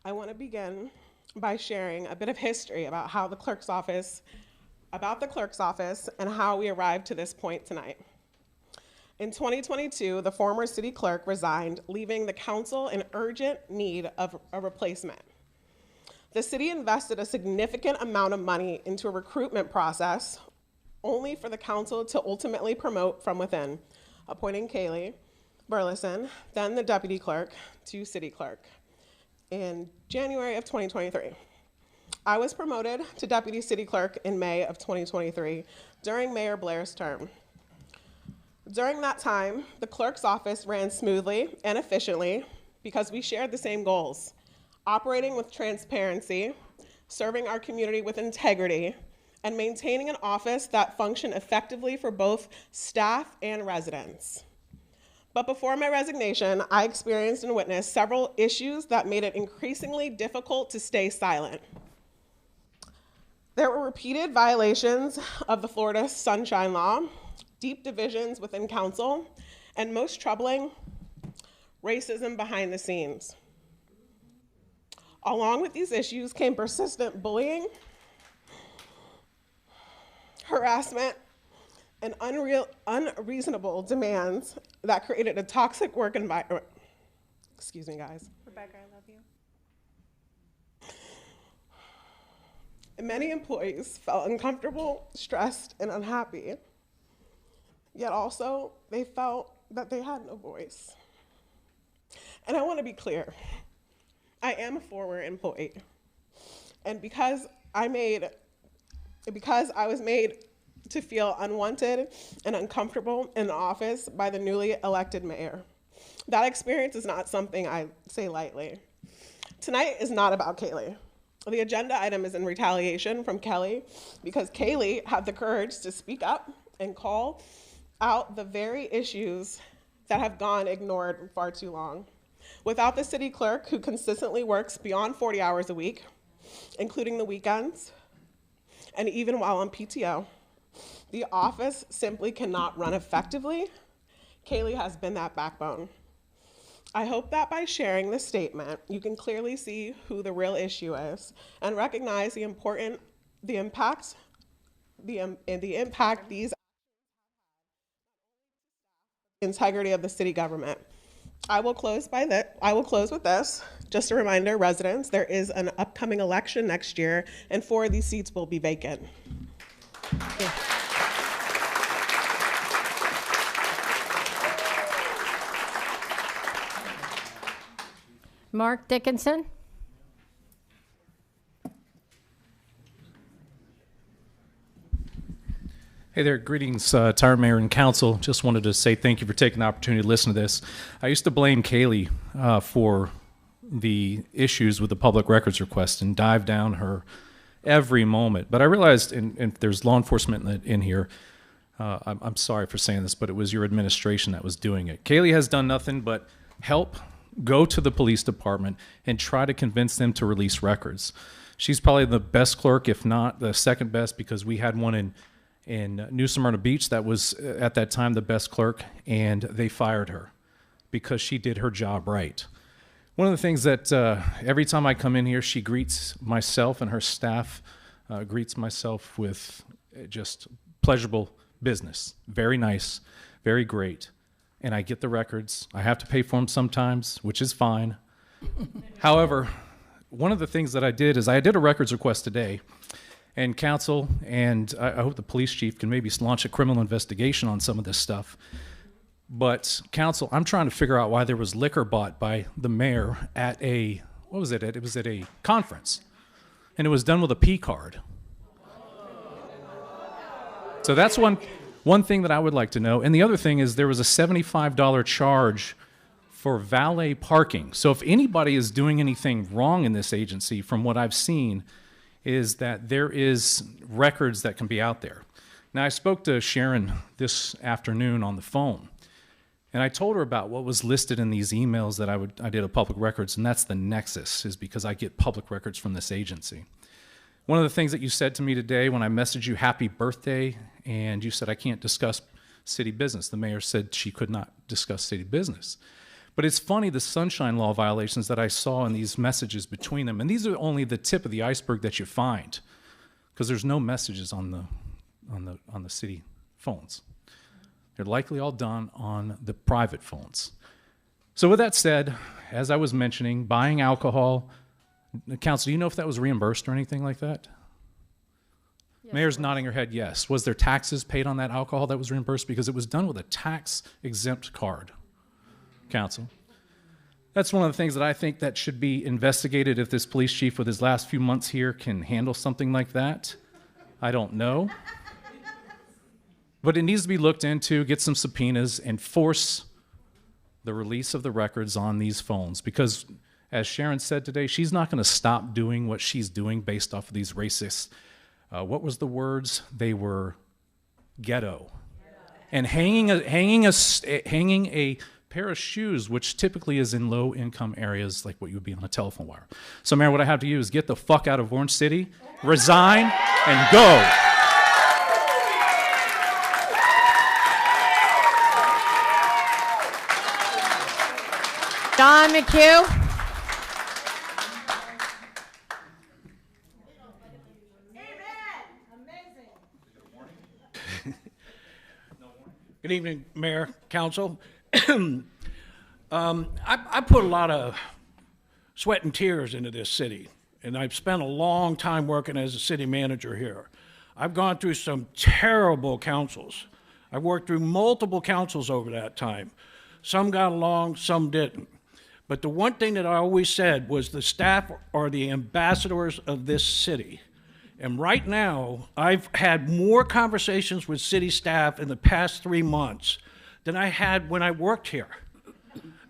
I want to begin by sharing a bit of history about how the clerk's office about the clerk's office and how we arrived to this point tonight. In 2022, the former city clerk resigned, leaving the council in urgent need of a replacement. The city invested a significant amount of money into a recruitment process, only for the council to ultimately promote from within, appointing Kaylee Burleson, then the deputy clerk, to city clerk in January of 2023. I was promoted to deputy city clerk in May of 2023 during Mayor Blair's term. During that time, the clerk's office ran smoothly and efficiently because we shared the same goals: operating with transparency, serving our community with integrity, and maintaining an office that functioned effectively for both staff and residents. But before my resignation, I experienced and witnessed several issues that made it increasingly difficult to stay silent. There were repeated violations of the Florida Sunshine Law, deep divisions within council, and most troubling, racism behind the scenes. Along with these issues came persistent bullying, harassment, and unreasonable demands that created a toxic work environment. Excuse me, guys. Rebecca, I love you. Many employees felt uncomfortable, stressed, and unhappy. Yet also, they felt that they had no voice. And I want to be clear. I am a former employee. And because I was made to feel unwanted and uncomfortable in the office by the newly elected mayor, that experience is not something I say lightly. Tonight is not about Kaylee. The agenda item is in retaliation from Kelly because Kaylee had the courage to speak up and call out the very issues that have gone ignored far too long. Without the city clerk, who consistently works beyond 40 hours a week, including the weekends, and even while on PTO, the office simply cannot run effectively. Kaylee has been that backbone. I hope that by sharing this statement, you can clearly see who the real issue is and recognize the impact these integrity of the city government. I will close with this. Just a reminder, residents, there is an upcoming election next year, and 4 of these seats will be vacant. Mark Dickinson. Hey there, greetings, Tyrant Mayor and Council. Just wanted to say thank you for taking the opportunity to listen to this. I used to blame Kaylee for the issues with the public records request and dive down her every moment. But I realized, and there's law enforcement in here, I'm sorry for saying this, but it was your administration that was doing it. Kaylee has done nothing but help go to the police department and try to convince them to release records. She's probably the best clerk, if not the second best, because we had one in New Smyrna Beach that was at that time the best clerk, and they fired her because she did her job right. One of the things that every time I come in here, she greets myself and her staff, greets myself with just pleasurable business. Very nice, very great. And I get the records. I have to pay for them sometimes, which is fine. However, one of the things that I did is I did a records request today, and council, and I hope the police chief can maybe launch a criminal investigation on some of this stuff. But council, I'm trying to figure out why there was liquor bought by the mayor at a, what was it? It was at a conference, and it was done with a P card. So that's one thing that I would like to know. And the other thing is there was a $75 charge for valet parking. So if anybody is doing anything wrong in this agency, from what I've seen, is that there is records that can be out there. Now, I spoke to Sharon this afternoon on the phone, and I told her about what was listed in these emails that I did of public records, and that's the nexus, is because I get public records from this agency. One of the things that you said to me today when I messaged you happy birthday, and you said I can't discuss city business. The mayor said she could not discuss city business. But it's funny, the Sunshine Law violations that I saw in these messages between them, and these are only the tip of the iceberg that you find, because there's no messages on on the city phones. They're likely all done on the private phones. So with that said, as I was mentioning, buying alcohol, Council, do you know if that was reimbursed or anything like that? Yes, Mayor's nodding her head yes. Was there taxes paid on that alcohol that was reimbursed? Because it was done with a tax-exempt card, Council. That's one of the things that I think that should be investigated if this police chief with his last few months here can handle something like that. I don't know. But it needs to be looked into, get some subpoenas, and force the release of the records on these phones. Because, as Sharon said today, she's not going to stop doing what she's doing based off of these racist, what was the words? They were ghetto. And hanging a pair of shoes, which typically is in low-income areas like what you would be on a telephone wire. So, Mayor, what I have to do is get the fuck out of Orange City, resign, and go. Don McHugh. Good evening, Mayor, Council. I put a lot of sweat and tears into this city, and I've spent a long time working as a city manager here. I've gone through some terrible councils. I've worked through multiple councils over that time. Some got along, some didn't. But the one thing that I always said was the staff are the ambassadors of this city. And right now, I've had more conversations with city staff in the past 3 months than I had when I worked here.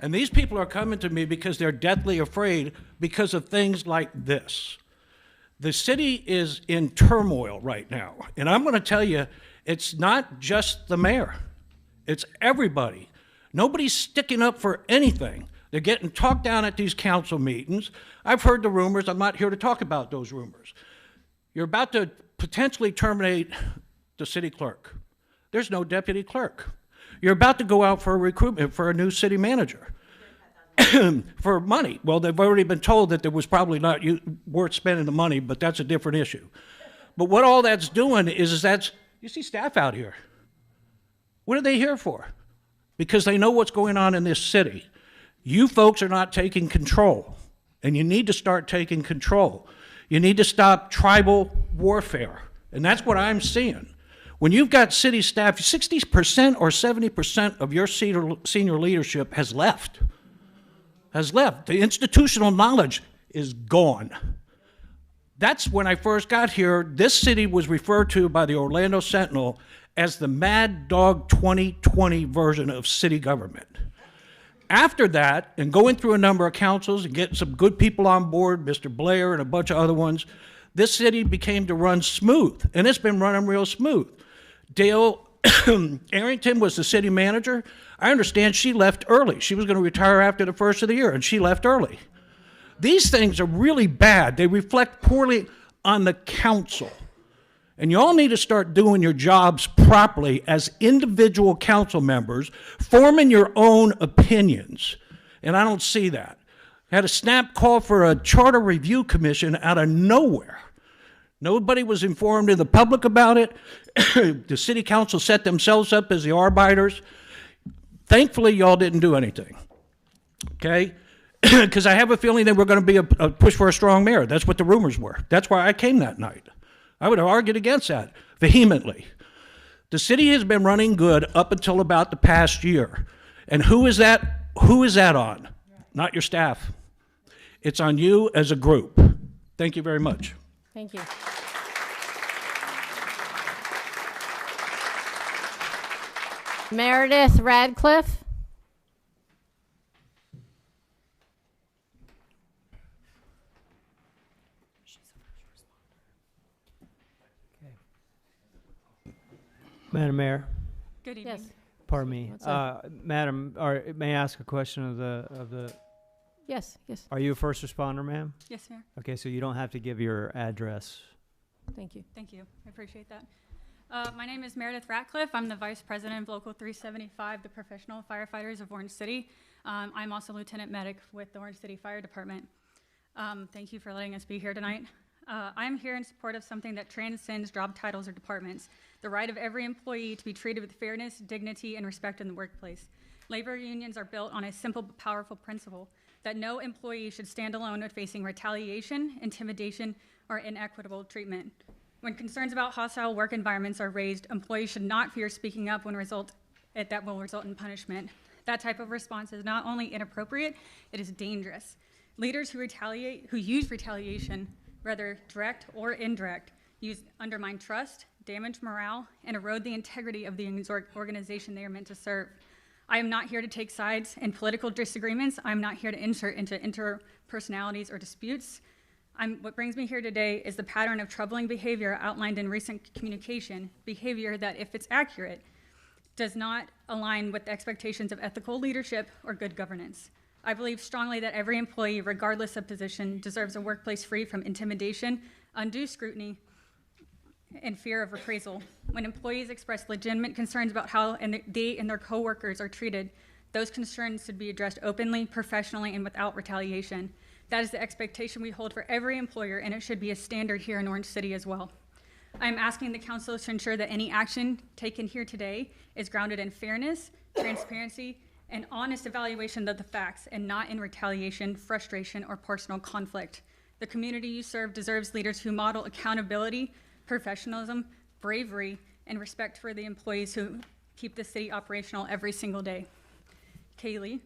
And these people are coming to me because they're deathly afraid because of things like this. The city is in turmoil right now. And I'm going to tell you, it's not just the mayor. It's everybody. Nobody's sticking up for anything. They're getting talked down at these council meetings. I've heard the rumors. I'm not here to talk about those rumors. You're about to potentially terminate the city clerk. There's no deputy clerk. You're about to go out for a recruitment for a new city manager for money. Well, they've already been told that there was probably not worth spending the money, but that's a different issue. But what all that's doing is you see staff out here. What are they here for? Because they know what's going on in this city. You folks are not taking control, and you need to start taking control. You need to stop tribal warfare, and that's what I'm seeing. When you've got city staff, 60% or 70% of your senior leadership has left. The institutional knowledge is gone. That's when I first got here. This city was referred to by the Orlando Sentinel as the Mad Dog 2020 version of city government. After that, and going through a number of councils and getting some good people on board, Mr. Blair and a bunch of other ones, this city became to run smooth, and it's been running real smooth. Dale Arrington was the city manager. I understand she left early. She was going to retire after the first of the year, and she left early. These things are really bad. They reflect poorly on the council. And you all need to start doing your jobs properly as individual council members, forming your own opinions. And I don't see that. I had a snap call for a charter review commission out of nowhere. Nobody was informed in the public about it. The city council set themselves up as the arbiters. Thankfully, y'all didn't do anything, okay? Because I have a feeling there were going to be a push for a strong mayor. That's what the rumors were. That's why I came that night. I would have argued against that vehemently. The city has been running good up until about the past year. And who is that? Who is that on? Not your staff. It's on you as a group. Thank you very much. Thank you. Meredith Radcliffe. Madam Mayor. Good evening. Yes. Pardon me. Madam, or may I ask a question of the Yes, yes. Are you a first responder, ma'am? Yes, Mayor. Okay, so you don't have to give your address. Thank you. Thank you. I appreciate that. My name is Meredith Ratcliffe. I'm the Vice President of Local 375, the Professional Firefighters of Orange City. I'm also Lieutenant Medic with the Orange City Fire Department. Thank you for letting us be here tonight. I am here in support of something that transcends job titles or departments, the right of every employee to be treated with fairness, dignity, and respect in the workplace. Labor unions are built on a simple but powerful principle that no employee should stand alone when facing retaliation, intimidation, or inequitable treatment. When concerns about hostile work environments are raised, employees should not fear speaking up that will result in punishment. That type of response is not only inappropriate, it is dangerous. Leaders who use retaliation, whether direct or indirect, undermine trust, damage morale, and erode the integrity of the organization they are meant to serve. I am not here to take sides in political disagreements. I'm not here to insert into interpersonalities or disputes. What brings me here today is the pattern of troubling behavior outlined in recent communication, behavior that, if it's accurate, does not align with the expectations of ethical leadership or good governance. I believe strongly that every employee, regardless of position, deserves a workplace free from intimidation, undue scrutiny, and fear of reprisal. When employees express legitimate concerns about how they and their coworkers are treated, those concerns should be addressed openly, professionally, and without retaliation. That is the expectation we hold for every employer, and it should be a standard here in Orange City as well. I am asking the council to ensure that any action taken here today is grounded in fairness, transparency, and honest evaluation of the facts, and not in retaliation, frustration, or personal conflict. The community you serve deserves leaders who model accountability, professionalism, bravery, and respect for the employees who keep the city operational every single day. Kaylee,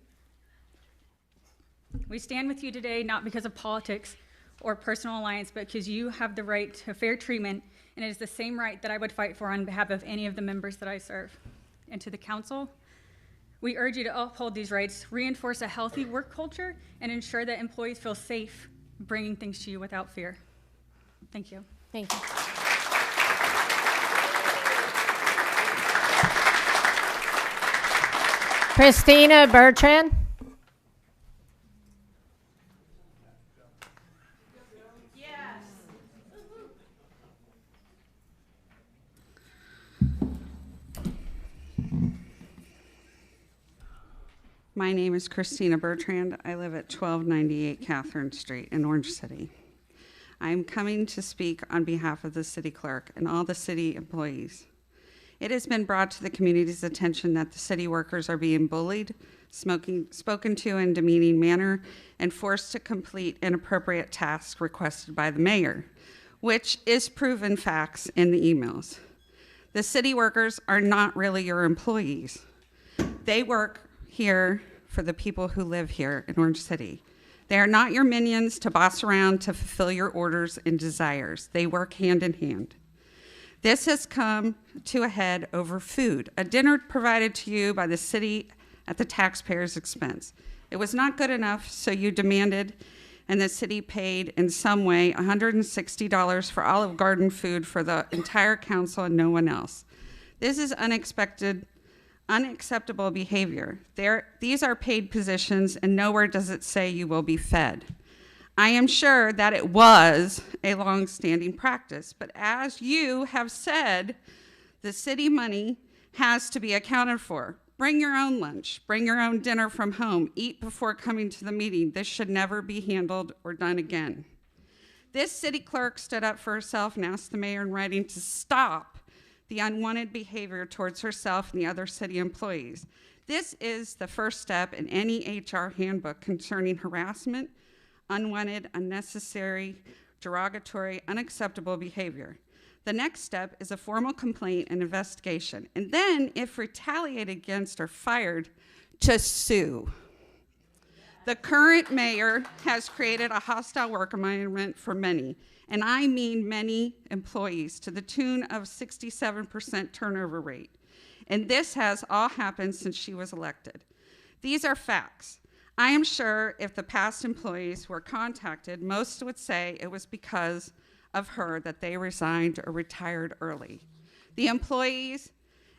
we stand with you today not because of politics or personal alliance, but because you have the right to fair treatment, and it is the same right that I would fight for on behalf of any of the members that I serve. And to the council, we urge you to uphold these rights, reinforce a healthy work culture, and ensure that employees feel safe bringing things to you without fear. Thank you. Thank you. Christina Bertrand. My name is Christina Bertrand. I live at 1298 Catherine Street in Orange City. I'm coming to speak on behalf of the city clerk and all the city employees. It has been brought to the community's attention that the city workers are being bullied, spoken to in a demeaning manner, and forced to complete inappropriate tasks requested by the mayor, which is proven facts in the emails. The city workers are not really your employees. They work here for the people who live here in Orange City. They are not your minions to boss around to fulfill your orders and desires. They work hand in hand. This has come to a head over food, a dinner provided to you by the city at the taxpayer's expense. It was not good enough, so you demanded, and the city paid in some way $160 for Olive Garden food for the entire council and no one else. This is unacceptable behavior. These are paid positions, and nowhere does it say you will be fed. I am sure that it was a long-standing practice, but as you have said, the city money has to be accounted for. Bring your own lunch, bring your own dinner from home, eat before coming to the meeting. This should never be handled or done again. This city clerk stood up for herself and asked the mayor in writing to stop the unwanted behavior towards herself and the other city employees. This is the first step in any HR handbook concerning harassment, unwanted, unnecessary, derogatory, unacceptable behavior. The next step is a formal complaint and investigation, and then, if retaliated against or fired, to sue. The current mayor has created a hostile work environment for many, and I mean many employees, to the tune of 67% turnover rate. And this has all happened since she was elected. These are facts. I am sure if the past employees were contacted, most would say it was because of her that they resigned or retired early. The employees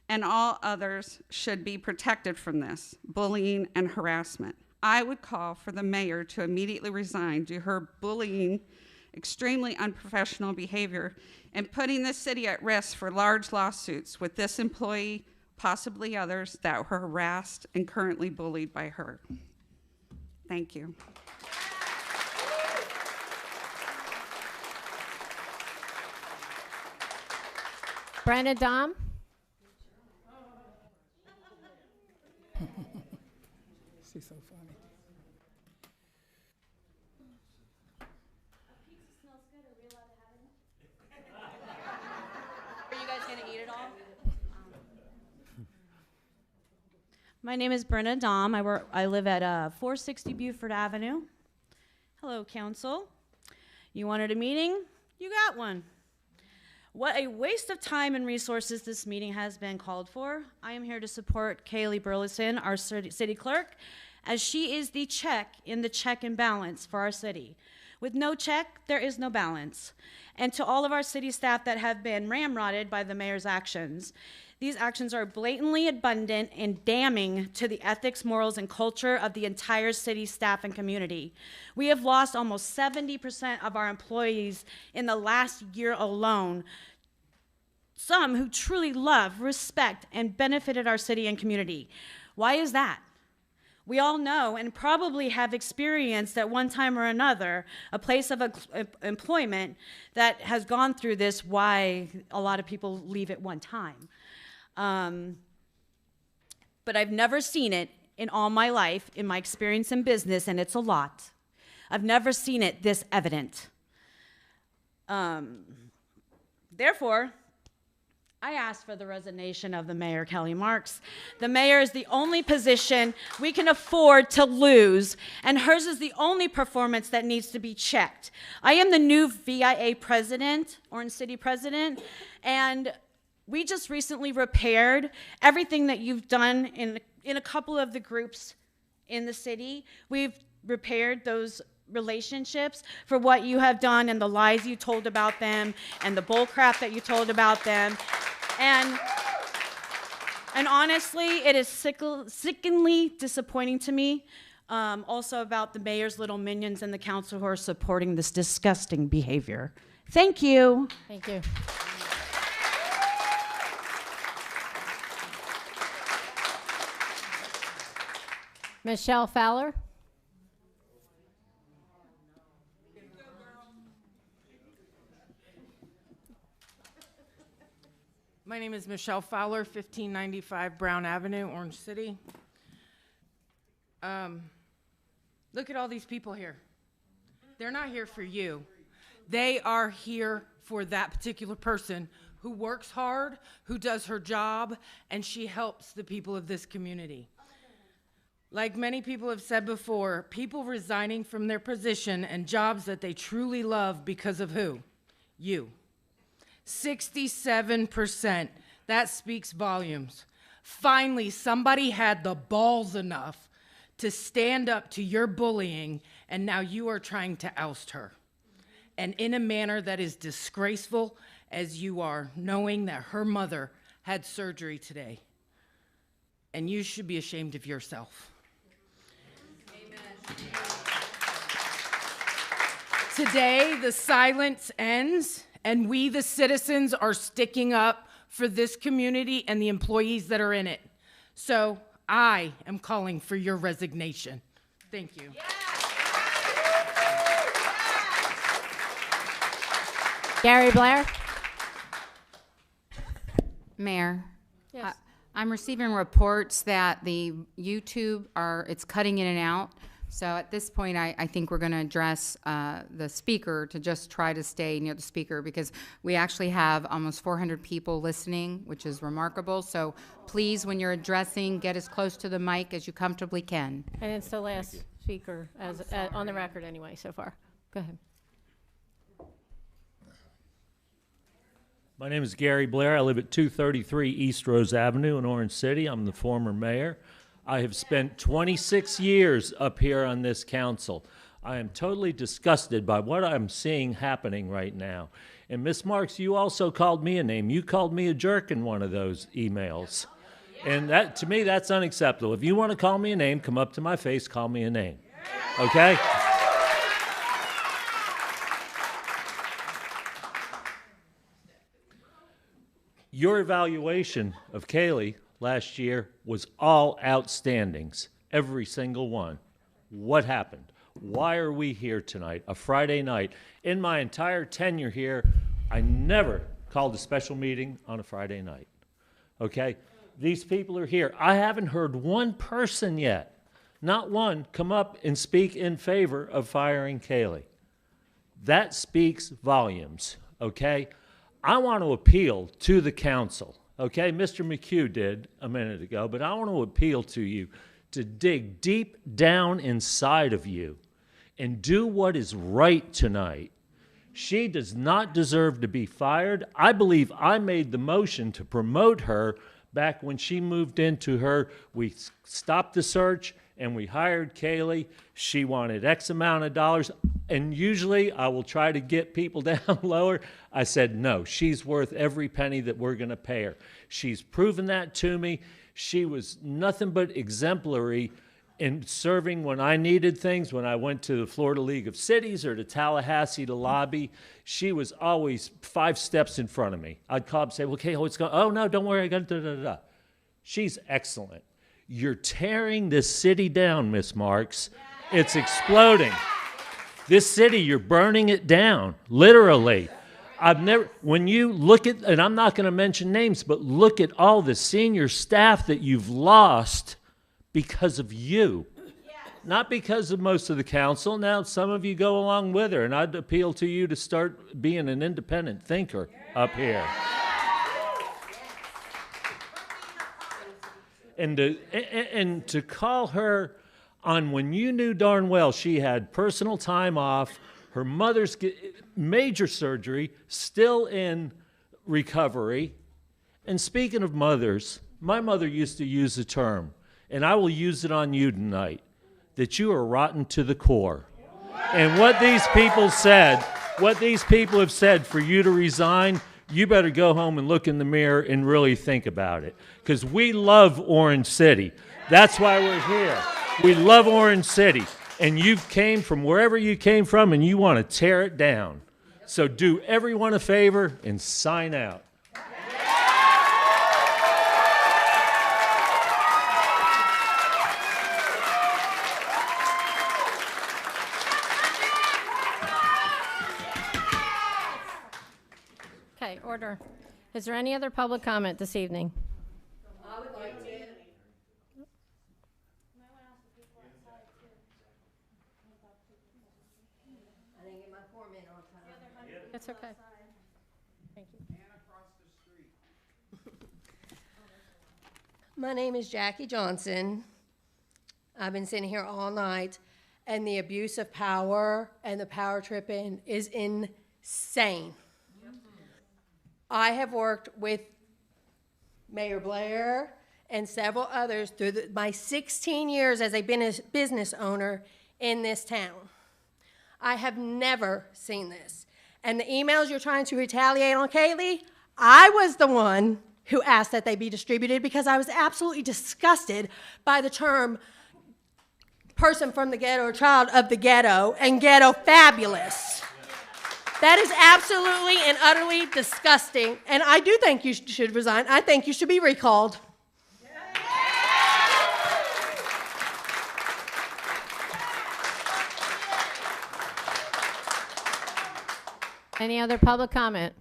and all others should be protected from this bullying and harassment. I would call for the mayor to immediately resign due to her bullying, extremely unprofessional behavior, and putting the city at risk for large lawsuits with this employee, possibly others that were harassed and currently bullied by her. Thank you. Brenna Dom. She's so funny. Are you guys going to eat it all? My name is Brenna Dom. I live at 460 Buford Avenue. Hello, council. You wanted a meeting? You got one. What a waste of time and resources this meeting has been called for. I am here to support Kaylee Burleson, our city clerk, as she is the check in the check and balance for our city. With no check, there is no balance. And to all of our city staff that have been ramrodded by the mayor's actions, these actions are blatantly abundant and damning to the ethics, morals, and culture of the entire city staff and community. We have lost almost 70% of our employees in the last year alone, some who truly love, respect, and benefited our city and community. Why is that? We all know and probably have experienced at one time or another a place of employment that has gone through this, why a lot of people leave at one time. But I've never seen it in all my life, in my experience in business, and it's a lot. I've never seen it this evident. Therefore, I ask for the resignation of the mayor, Kelly Marks. The mayor is the only position we can afford to lose, and hers is the only performance that needs to be checked. I am the new VIA president, Orange City president, and we just recently repaired everything that you've done in a couple of the groups in the city. We've repaired those relationships for what you have done and the lies you told about them and the bullcrap that you told about them. And honestly, it is sickeningly disappointing to me, also about the mayor's little minions and the council who are supporting this disgusting behavior. Thank you. Thank you. Michelle Fowler. My name is Michelle Fowler, 1595 Brown Avenue, Orange City. Look at all these people here. They're not here for you. They are here for that particular person who works hard, who does her job, and she helps the people of this community. Like many people have said before, people resigning from their position and jobs that they truly love because of who? You. 67%. That speaks volumes. Finally, somebody had the balls enough to stand up to your bullying, and now you are trying to oust her. And in a manner that is disgraceful as you are, knowing that her mother had surgery today. And you should be ashamed of yourself. Today, the silence ends, and we, the citizens, are sticking up for this community and the employees that are in it. So I am calling for your resignation. Thank you. Gary Blair. Mayor. Yes. I'm receiving reports that the YouTube it's cutting in and out. So at this point, I think we're going to address the speaker to just try to stay near the speaker, because we actually have almost 400 people listening, which is remarkable. So please, when you're addressing, get as close to the mic as you comfortably can. And it's the last speaker on the record anyway so far. Go ahead. My name is Gary Blair. I live at 233 East Rose Avenue in Orange City. I'm the former mayor. I have spent 26 years up here on this council. I am totally disgusted by what I'm seeing happening right now. And Ms. Marks, you also called me a name. You called me a jerk in one of those emails. And that, to me, that's unacceptable. If you want to call me a name, come up to my face, call me a name. Okay? Your evaluation of Kaylee last year was all outstandings, every single one. What happened? Why are we here tonight, a Friday night? In my entire tenure here, I never called a special meeting on a Friday night. Okay? These people are here. I haven't heard one person yet, not one, come up and speak in favor of firing Kaylee. That speaks volumes, okay? I want to appeal to the council, okay? Mr. McHugh did a minute ago, but I want to appeal to you to dig deep down inside of you and do what is right tonight. She does not deserve to be fired. I believe I made the motion to promote her back when she moved into her. We stopped the search and we hired Kaylee. She wanted X amount of dollars, and usually I will try to get people down lower. I said, no, she's worth every penny that we're going to pay her. She's proven that to me. She was nothing but exemplary in serving when I needed things, when I went to the Florida League of Cities or to Tallahassee to lobby. She was always 5 steps in front of me. I'd call up and say, okay, what's going on? Oh, no, don't worry, I got it, da-da-da-da. She's excellent. You're tearing this city down, Miss Marks. It's exploding. This city, you're burning it down, literally. When you look at, and I'm not going to mention names, but look at all the senior staff that you've lost because of you, not because of most of the council. Now, some of you go along with her, and I'd appeal to you to start being an independent thinker up here. And to call her on when you knew darn well she had personal time off, her mother's major surgery, still in recovery. And speaking of mothers, my mother used to use the term, and I will use it on you tonight, that you are rotten to the core. And what these people said, what these people have said for you to resign, you better go home and look in the mirror and really think about it. Because we love Orange City. That's why we're here. We love Orange City. And you came from wherever you came from and you want to tear it down. So do everyone a favor and sign out. Okay, order. Is there any other public comment this evening? I would like to. I didn't get my form in on time. That's okay. Thank you. My name is Jackie Johnson. I've been sitting here all night, and the abuse of power and the power tripping is insane. I have worked with Mayor Blair and several others through my 16 years as a business owner in this town. I have never seen this. And the emails you're trying to retaliate on Kaylee, I was the one who asked that they be distributed because I was absolutely disgusted by the term person from the ghetto or child of the ghetto and ghetto fabulous. That is absolutely and utterly disgusting, and I do think you should resign. I think you should be recalled. Any other public comment?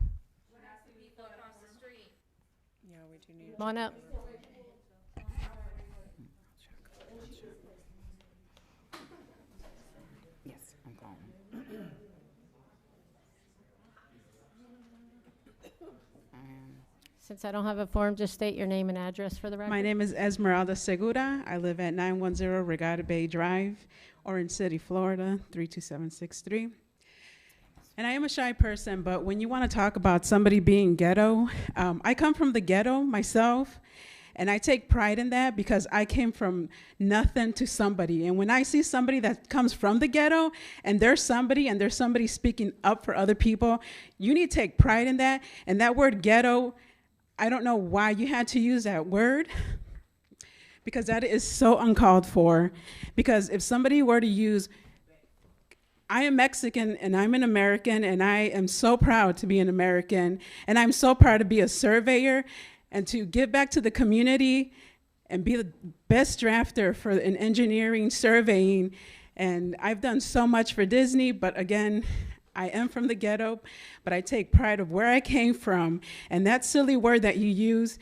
Come on up. Since I don't have a form, just state your name and address for the record. My name is Esmeralda Segura. I live at 910 Regatta Bay Drive, Orange City, Florida, 32763. And I am a shy person, but when you want to talk about somebody being ghetto, I come from the ghetto myself, and I take pride in that because I came from nothing to somebody. And when I see somebody that comes from the ghetto and there's somebody speaking up for other people, you need to take pride in that. And that word ghetto, I don't know why you had to use that word, because that is so uncalled for. Because if somebody were to use, I am Mexican and I'm an American, and I am so proud to be an American, and I'm so proud to be a surveyor and to give back to the community and be the best drafter for an engineering surveying. And I've done so much for Disney, but again, I am from the ghetto, but I take pride of where I came from. And that silly word that you use,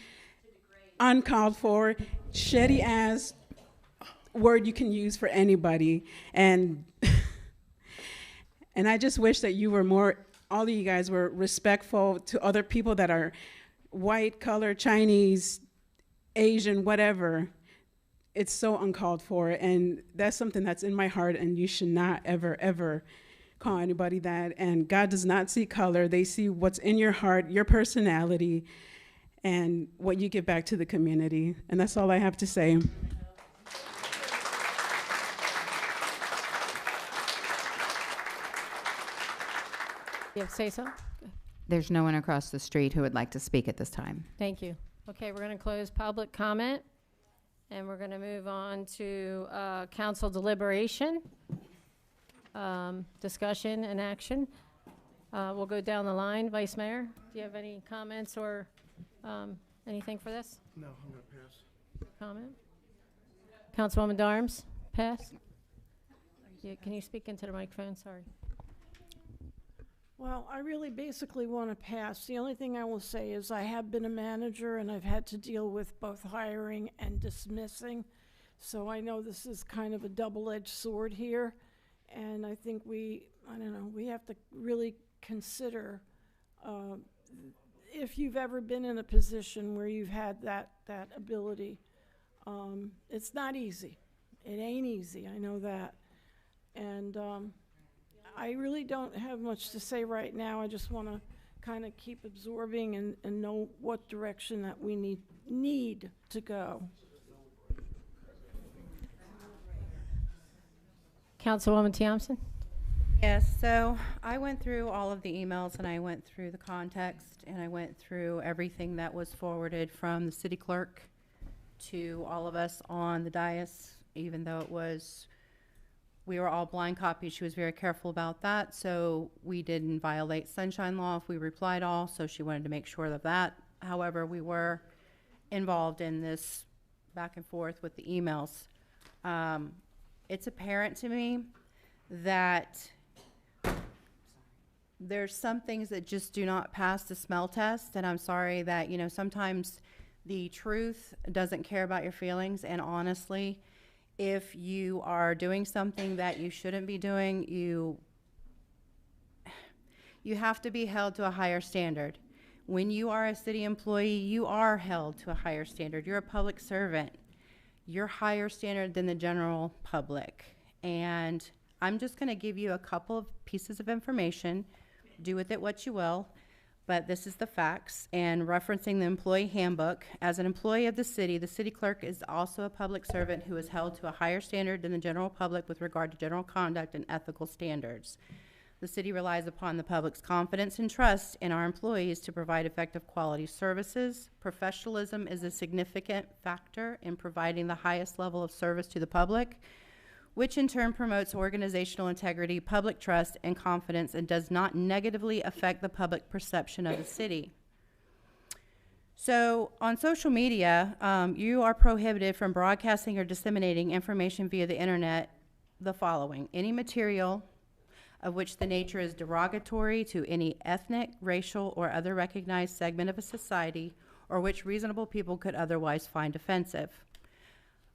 uncalled for, shitty ass word you can use for anybody. And and I just wish that you were more, all of you guys were respectful to other people that are white, colored, Chinese, Asian, whatever. It's so uncalled for, and that's something that's in my heart, and you should not ever, ever call anybody that. And God does not see color. They see what's in your heart, your personality, and what you give back to the community. And that's all I have to say. You have to say so? There's no one across the street who would like to speak at this time. Thank you. Okay, we're going to close public comment, and we're going to move on to council deliberation, discussion and action. We'll go down the line. Vice Mayor, do you have any comments or anything for this? No, I'm going to pass. Comment? Councilwoman Darms, pass? Can you speak into the microphone? Sorry. Well, I really basically want to pass. The only thing I will say is I have been a manager and I've had to deal with both hiring and dismissing. So I know this is kind of a double-edged sword here. And I think we have to really consider if you've ever been in a position where you've had that ability. It's not easy. It ain't easy, I know that. And I really don't have much to say right now. I just want to kind of keep absorbing and know what direction that we need to go. Councilwoman Thompson? Yes, so I went through all of the emails and I went through the context and I went through everything that was forwarded from the city clerk to all of us on the dais, even though we were all blind copies. She was very careful about that, so we didn't violate sunshine law if we replied all, so she wanted to make sure of that. However, we were involved in this back and forth with the emails. It's apparent to me that there's some things that just do not pass the smell test, and I'm sorry that, sometimes the truth doesn't care about your feelings, and honestly, if you are doing something that you shouldn't be doing, you have to be held to a higher standard. When you are a city employee, you are held to a higher standard. You're a public servant. You're higher standard than the general public. And I'm just going to give you a couple of pieces of information. Do with it what you will. But this is the facts, and referencing the employee handbook, as an employee of the city clerk is also a public servant who is held to a higher standard than the general public with regard to general conduct and ethical standards. The city relies upon the public's confidence and trust in our employees to provide effective quality services. Professionalism is a significant factor in providing the highest level of service to the public, which in turn promotes organizational integrity, public trust, and confidence, and does not negatively affect the public perception of the city. So on social media, you are prohibited from broadcasting or disseminating information via the internet the following: any material of which the nature is derogatory to any ethnic, racial, or other recognized segment of a society, or which reasonable people could otherwise find offensive.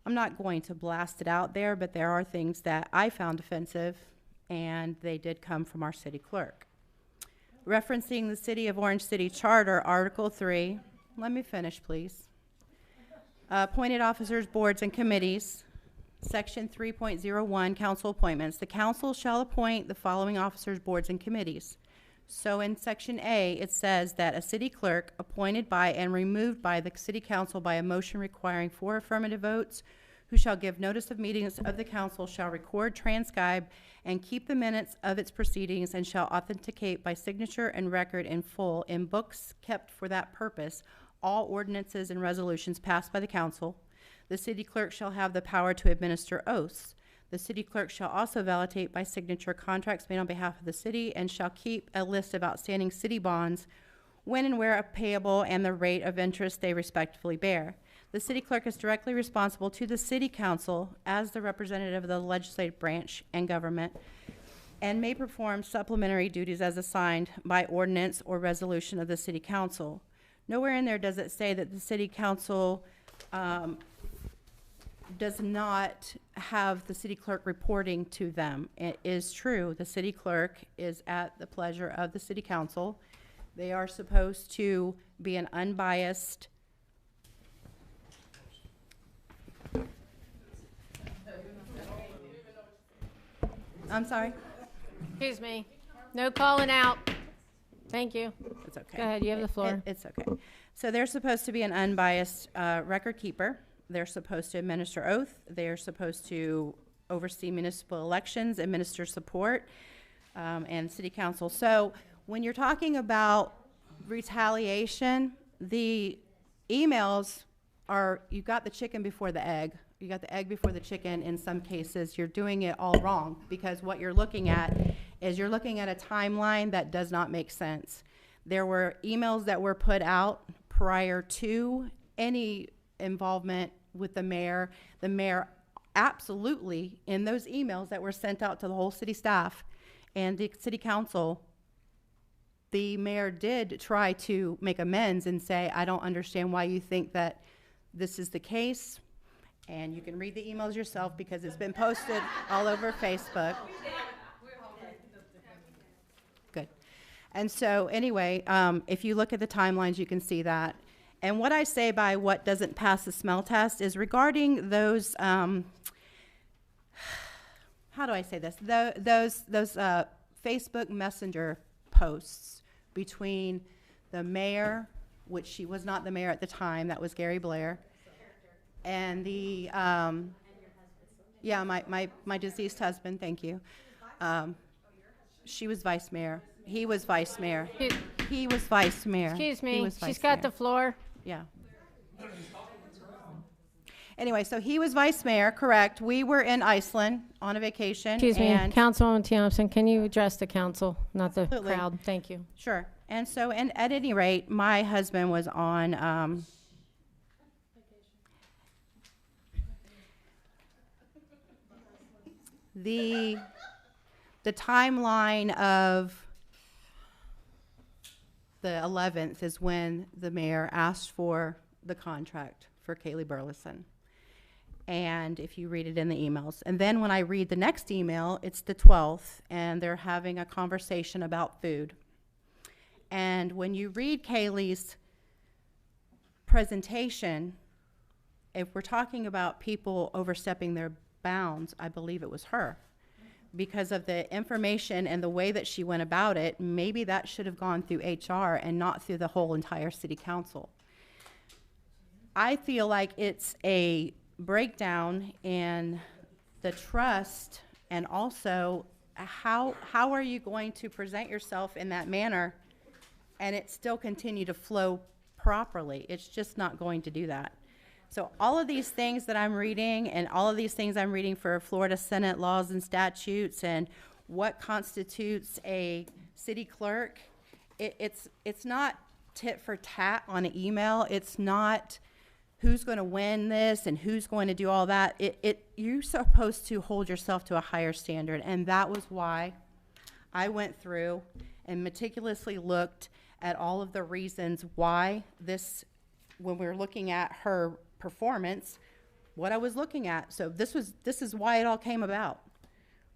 I'm not going to blast it out there, but there are things that I found offensive, and they did come from our city clerk. Referencing the City of Orange City Charter, Article 3, let me finish, please. Appointed officers, boards, and committees, Section 3.01, council appointments. The council shall appoint the following officers, boards, and committees. So in Section A, it says that a city clerk appointed by and removed by the city council by a motion requiring 4 affirmative votes, who shall give notice of meetings of the council, shall record, transcribe, and keep the minutes of its proceedings, and shall authenticate by signature and record in full in books kept for that purpose all ordinances and resolutions passed by the council. The city clerk shall have the power to administer oaths. The city clerk shall also validate by signature contracts made on behalf of the city, and shall keep a list of outstanding city bonds, when and where payable, and the rate of interest they respectively bear. The city clerk is directly responsible to the city council as the representative of the legislative branch and government, and may perform supplementary duties as assigned by ordinance or resolution of the city council. Nowhere in there does it say that the city council does not have the city clerk reporting to them. It is true, the city clerk is at the pleasure of the city council. They are supposed to be an unbiased I'm sorry? Excuse me. No calling out. Thank you. It's okay. Go ahead, you have the floor. It's okay. So they're supposed to be an unbiased record keeper. They're supposed to administer oath. They're supposed to oversee municipal elections, administer support, and city council. So when you're talking about retaliation, the emails are, you got the chicken before the egg. You got the egg before the chicken. In some cases, you're doing it all wrong, because what you're looking at is you're looking at a timeline that does not make sense. There were emails that were put out prior to any involvement with the mayor. The mayor absolutely, in those emails that were sent out to the whole city staff and the city council, the mayor did try to make amends and say, I don't understand why you think that this is the case. And you can read the emails yourself because it's been posted all over Facebook. Good. And so anyway, if you look at the timelines, you can see that. And what I say by what doesn't pass the smell test is regarding those, how do I say this? Those Facebook Messenger posts between the mayor, which she was not the mayor at the time, that was Gary Blair, and the, yeah, my deceased husband, thank you. She was vice mayor. He was vice mayor. He was vice mayor. Excuse He me, was vice she's got mayor. the floor. Yeah. Anyway, so he was vice mayor, correct. We were in Iceland on a vacation. Excuse me, and Councilwoman Thompson, can you address the council, not the Absolutely. crowd? Thank you. Sure. And so, and at any rate, my husband was on, the timeline of the 11th is when the mayor asked for the contract for Kaylee Burleson. And if you read it in the emails. And then when I read the next email, it's the 12th, and they're having a conversation about food. And when you read Kaylee's presentation, if we're talking about people overstepping their bounds, I believe it was her. Because of the information and the way that she went about it, maybe that should have gone through HR and not through the whole entire city council. I feel like it's a breakdown in the trust, and also how are you going to present yourself in that manner and it still continue to flow properly? It's just not going to do that. So all of these things that I'm reading, and all of these things I'm reading for Florida Senate laws and statutes, and what constitutes a city clerk, it's not tit for tat on an email. It's not who's going to win this and who's going to do all that. You're supposed to hold yourself to a higher standard, and that was why I went through and meticulously looked at all of the reasons why this, when we were looking at her performance, what I was looking at. So this is why it all came about.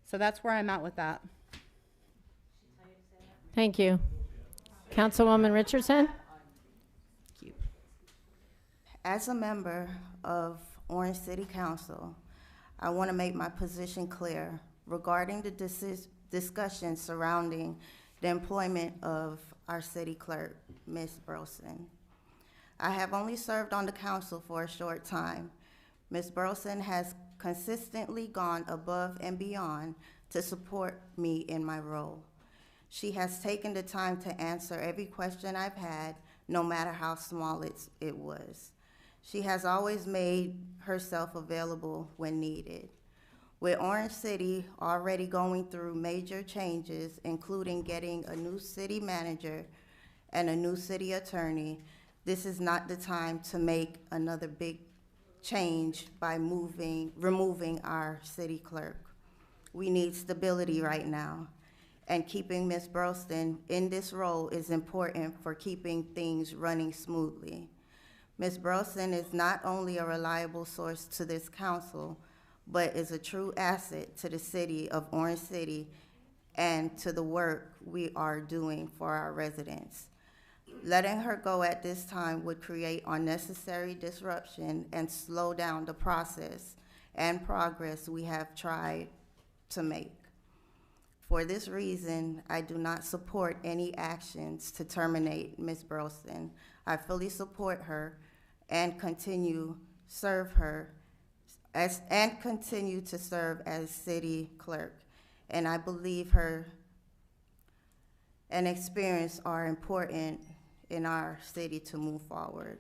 So that's where I'm at with that. Thank you. Councilwoman Richardson? As a member of Orange City Council, I want to make my position clear regarding the discussion surrounding the employment of our city clerk, Ms. Burleson. I have only served on the council for a short time. Ms. Burleson has consistently gone above and beyond to support me in my role. She has taken the time to answer every question I've had, no matter how small it was. She has always made herself available when needed. With Orange City already going through major changes, including getting a new city manager and a new city attorney, this is not the time to make another big change by removing our city clerk. We need stability right now. And keeping Ms. Burlston in this role is important for keeping things running smoothly. Ms. Burlston is not only a reliable source to this council, but is a true asset to the city of Orange City and to the work we are doing for our residents. Letting her go at this time would create unnecessary disruption and slow down the process and progress we have tried to make. For this reason, I do not support any actions to terminate Ms. Burlston. I fully support her and continue to serve as city clerk. And I believe her and experience are important in our city to move forward.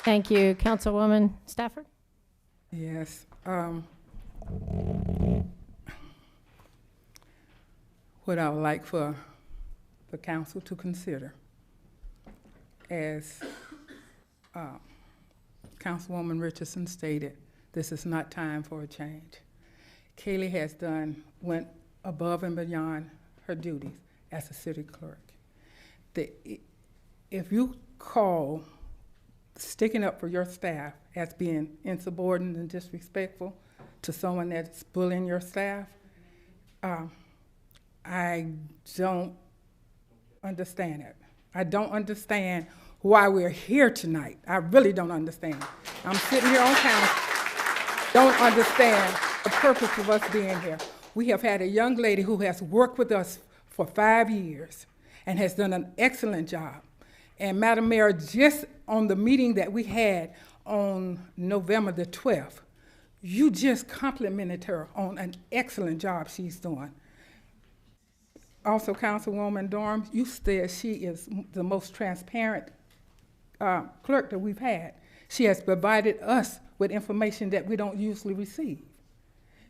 Thank you. Councilwoman Stafford? Yes. What I would like for the council to consider, as Councilwoman Richardson stated, this is not time for a change. Kaylee has went above and beyond her duties as a city clerk. If you call sticking up for your staff as being insubordinate and disrespectful to someone that's bullying your staff, I don't understand it. I don't understand why we're here tonight. I really don't understand. I'm sitting here on council, don't understand the purpose of us being here. We have had a young lady who has worked with us for 5 years and has done an excellent job. And Madam Mayor, just on the meeting that we had on November the 12th, you just complimented her on an excellent job she's doing. Also, Councilwoman Dorm, you said she is the most transparent clerk that we've had. She has provided us with information that we don't usually receive.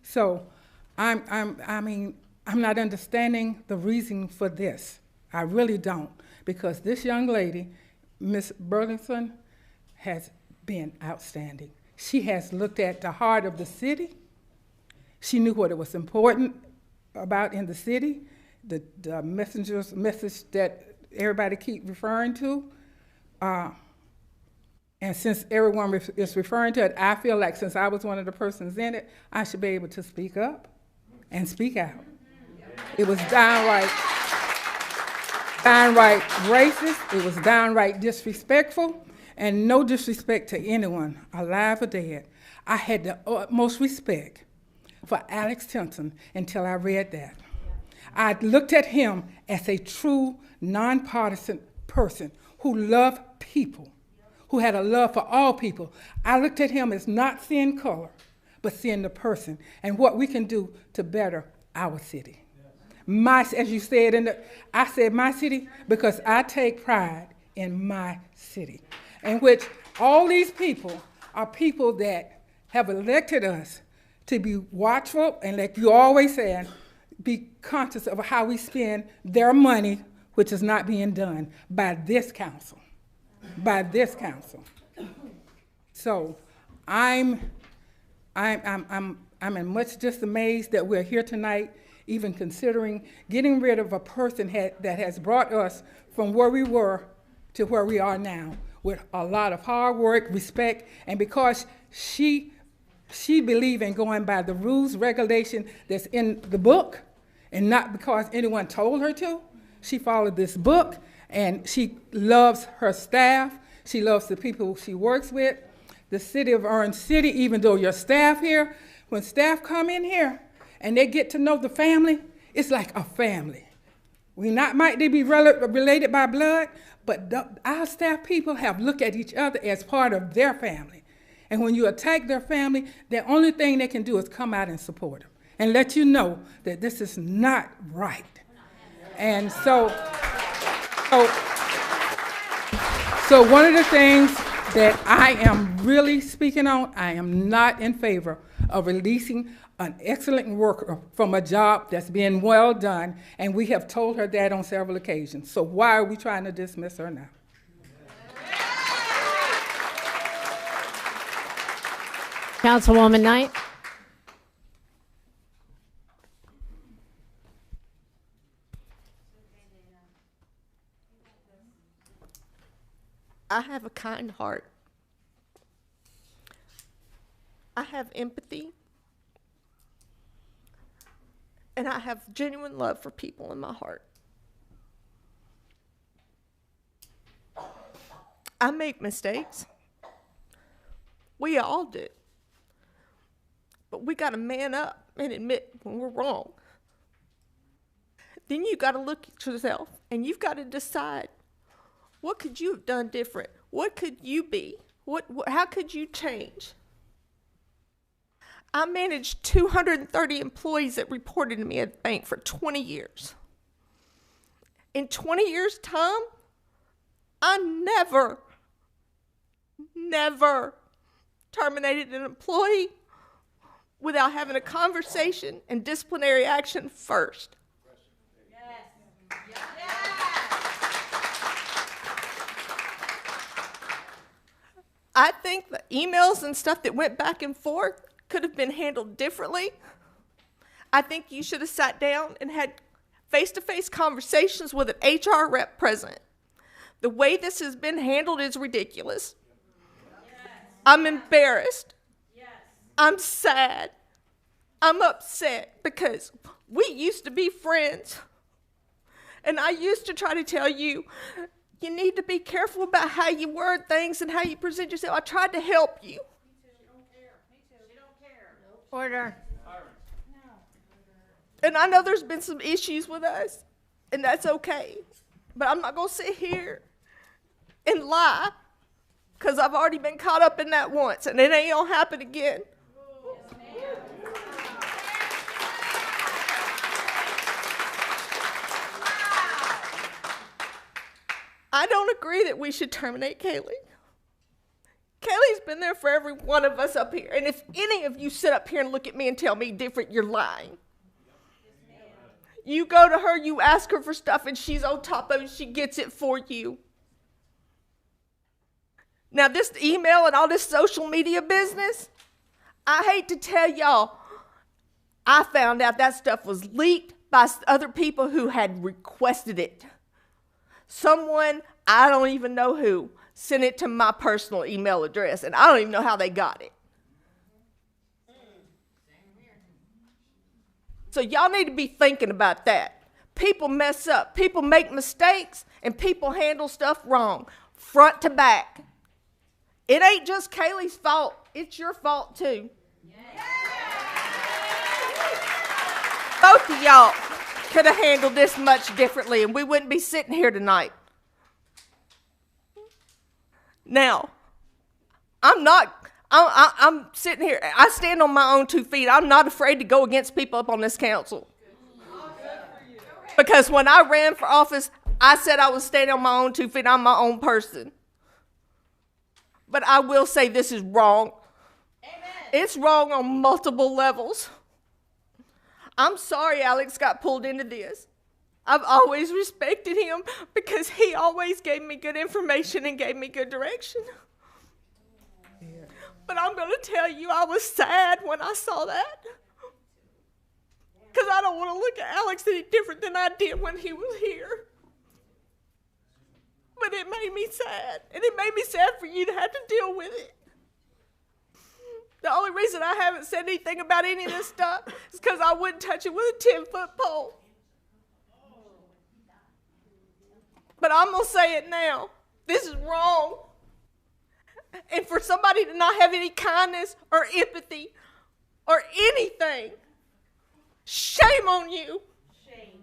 So I'm not understanding the reason for this. I really don't, because this young lady, Ms. Burlington, has been outstanding. She has looked at the heart of the city. She knew what it was important about in the city, the message that everybody keep referring to. And since everyone is referring to it, I feel like since I was one of the persons in it, I should be able to speak up and speak out. It was downright racist, it was downright disrespectful, and no disrespect to anyone, alive or dead. I had the utmost respect for Alex Timpson until I read that. I looked at him as a true, nonpartisan person who loved people, who had a love for all people. I looked at him as not seeing color, but seeing the person and what we can do to better our city. As you said, I said my city because I take pride in my city, in which all these people are people that have elected us to be watchful and, like you always said, be conscious of how we spend their money, which is not being done by this council. By this council. So I'm in much just amazed that we're here tonight, even considering getting rid of a person that has brought us from where we were to where we are now, with a lot of hard work, respect, and because she believed in going by the rules, regulation that's in the book, and not because anyone told her to. She followed this book, and she loves her staff. She loves the people she works with. The city of Orange City, even though your staff here, when staff come in here and they get to know the family, it's like a family. Might they be related by blood, but our staff people have looked at each other as part of their family. And when you attack their family, the only thing they can do is come out and support them and let you know that this is not right. And so one of the things that I am really speaking on, I am not in favor of releasing an excellent worker from a job that's being well done, and we have told her that on several occasions. So why are we trying to dismiss her now? Councilwoman Knight. I have a kind heart. I have empathy. And I have genuine love for people in my heart. I make mistakes. We all do. But we got to man up and admit when we're wrong. Then you got to look at yourself and you've got to decide, what could you have done different? What could you be? How could you change? I managed 230 employees that reported to me at the bank for 20 years. In 20 years' time, I never terminated an employee without having a conversation and disciplinary action first. I think the emails and stuff that went back and forth could have been handled differently. I think you should have sat down and had face-to-face conversations with an HR rep present. The way this has been handled is ridiculous. I'm embarrassed. I'm sad. I'm upset because we used to be friends. And I used to try to tell you, you need to be careful about how you word things and how you present yourself. I tried to help you. Order. And I know there's been some issues with us, and that's okay. But I'm not going to sit here and lie, because I've already been caught up in that once, and it ain't going to happen again. I don't agree that we should terminate Kaylee. Kaylee's been there for every one of us up here. And if any of you sit up here and look at me and tell me different, you're lying. You go to her, you ask her for stuff, and she's on top of it. She gets it for you. Now, this email and all this social media business, I hate to tell y'all, I found out that stuff was leaked by other people who had requested it. Someone, I don't even know who, sent it to my personal email address, and I don't even know how they got it. So y'all need to be thinking about that. People mess up, people make mistakes, and people handle stuff wrong, front to back. It ain't just Kaylee's fault, it's your fault too. Both of y'all could have handled this much differently, and we wouldn't be sitting here tonight. Now, I'm sitting here, I stand on my own 2 feet. I'm not afraid to go against people up on this council. Because when I ran for office, I said I was standing on my own 2 feet. I'm my own person. But I will say this is wrong. Amen. It's wrong on multiple levels. I'm sorry Alex got pulled into this. I've always respected him because he always gave me good information and gave me good direction. But I'm going to tell you, I was sad when I saw that. Because I don't want to look at Alex any different than I did when he was here. But it made me sad. And it made me sad for you to have to deal with it. The only reason I haven't said anything about any of this stuff is because I wouldn't touch it with a 10-foot pole. But I'm going to say it now. This is wrong. And for somebody to not have any kindness or empathy or anything, shame on you. Shame.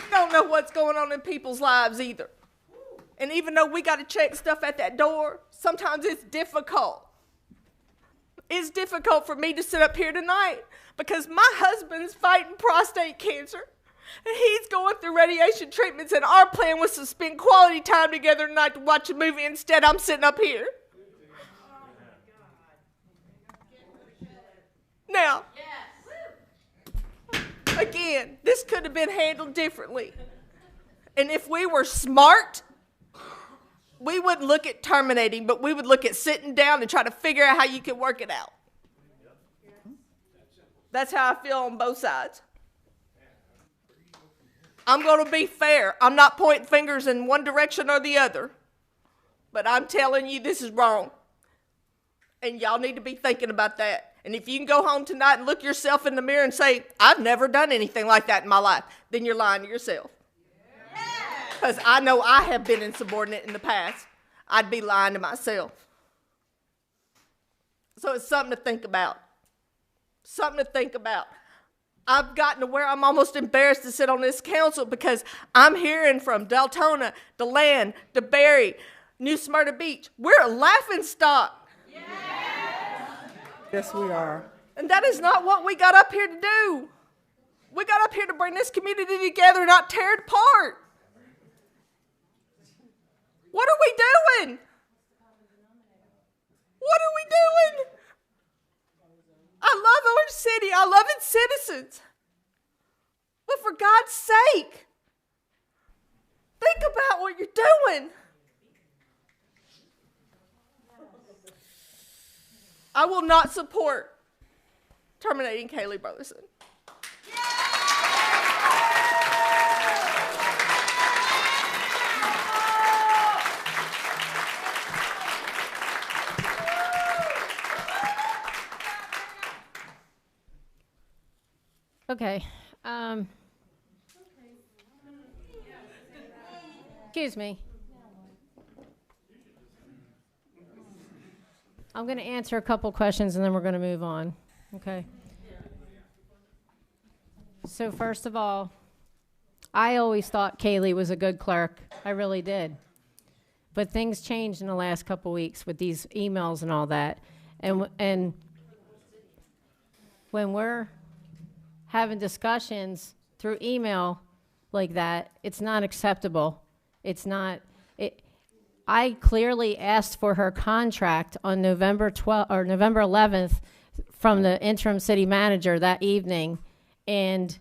You don't know what's going on in people's lives either. And even though we got to check stuff at that door, sometimes it's difficult. It's difficult for me to sit up here tonight because my husband's fighting prostate cancer and he's going through radiation treatments, and our plan was to spend quality time together tonight to watch a movie. Instead, I'm sitting up here. Now, again, this could have been handled differently. And if we were smart, we wouldn't look at terminating, but we would look at sitting down and try to figure out how you could work it out. That's how I feel on both sides. I'm going to be fair. I'm not pointing fingers in one direction or the other. But I'm telling you, this is wrong. And y'all need to be thinking about that. And if you can go home tonight and look yourself in the mirror and say, I've never done anything like that in my life, then you're lying to yourself. Because I know I have been insubordinate in the past. I'd be lying to myself. So it's something to think about. Something to think about. I've gotten to where I'm almost embarrassed to sit on this council because I'm hearing from Deltona, DeLand, DeBerry, New Smyrna Beach. We're a laughingstock. Yes, we are. And that is not what we got up here to do. We got up here to bring this community together, not tear it apart. What are we doing? What are we doing? I love Orange City. I love its citizens. But for God's sake, think about what you're doing. I will not support terminating Kaylee Brotherson. Okay. Excuse me. I'm going to answer a couple questions and then we're going to move on. Okay. So first of all, I always thought Kaylee was a good clerk. I really did. But things changed in the last couple weeks with these emails and all that. And when we're having discussions through email like that, it's not acceptable. It's not. I clearly asked for her contract on November 12th or November 11th from the interim city manager that evening, and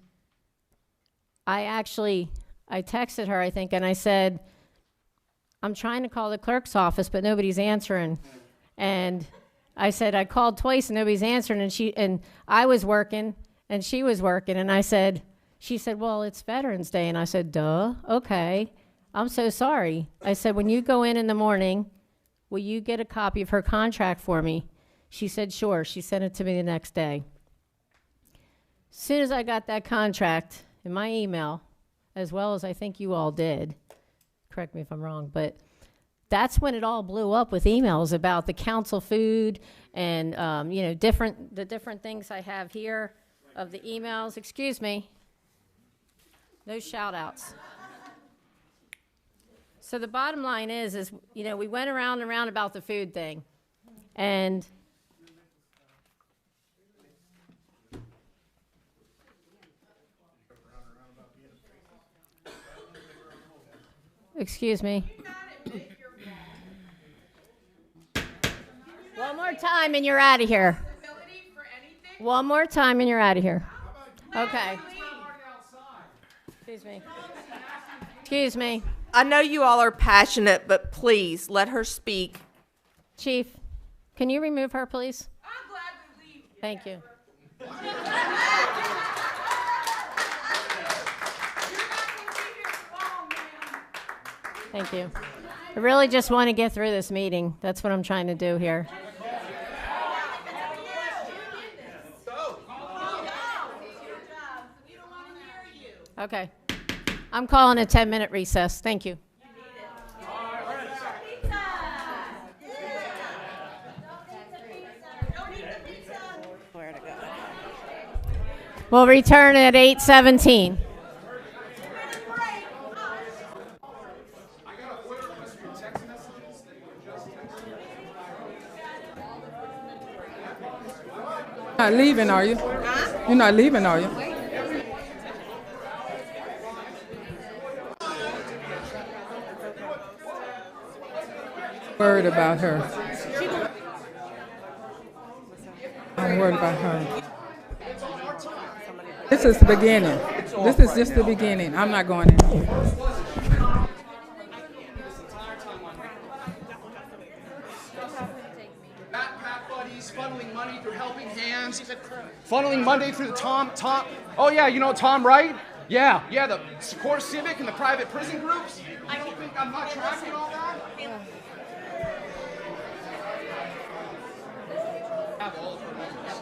I texted her, I think, and I said, I'm trying to call the clerk's office, but nobody's answering. And I said, I called twice and nobody's answering, and I was working and she was working, and she said, well, it's Veterans Day. And I said, duh, okay. I'm so sorry. I said, when you go in the morning, will you get a copy of her contract for me? She said, sure. She sent it to me the next day. As soon as I got that contract in my email, as well as I think you all did, correct me if I'm wrong, but that's when it all blew up with emails about the council food and, the different things I have here of the emails. Excuse me. No shout outs. So the bottom line is, we went around and around about the food thing. And excuse me. One more time and you're out of here. One more time and you're out of here. Okay. Excuse me. Excuse me. I know you all are passionate, but please let her speak. Chief, can you remove her, please? I'll gladly leave. Thank you. Thank you. I really just want to get through this meeting. That's what I'm trying to do here. Okay. I'm calling a 10-minute recess. Thank you. We'll return at 8:17. You're not leaving, are you? You're not leaving, are you? Worried about her. I'm worried about her. This is the beginning. This is just the beginning. I'm not going in. funds funneling Monday through the Tom. Oh yeah, you know Tom Wright? Yeah, the Core Civic and the private prison groups. I don't think I'm not tracking all that. Have all of her numbers.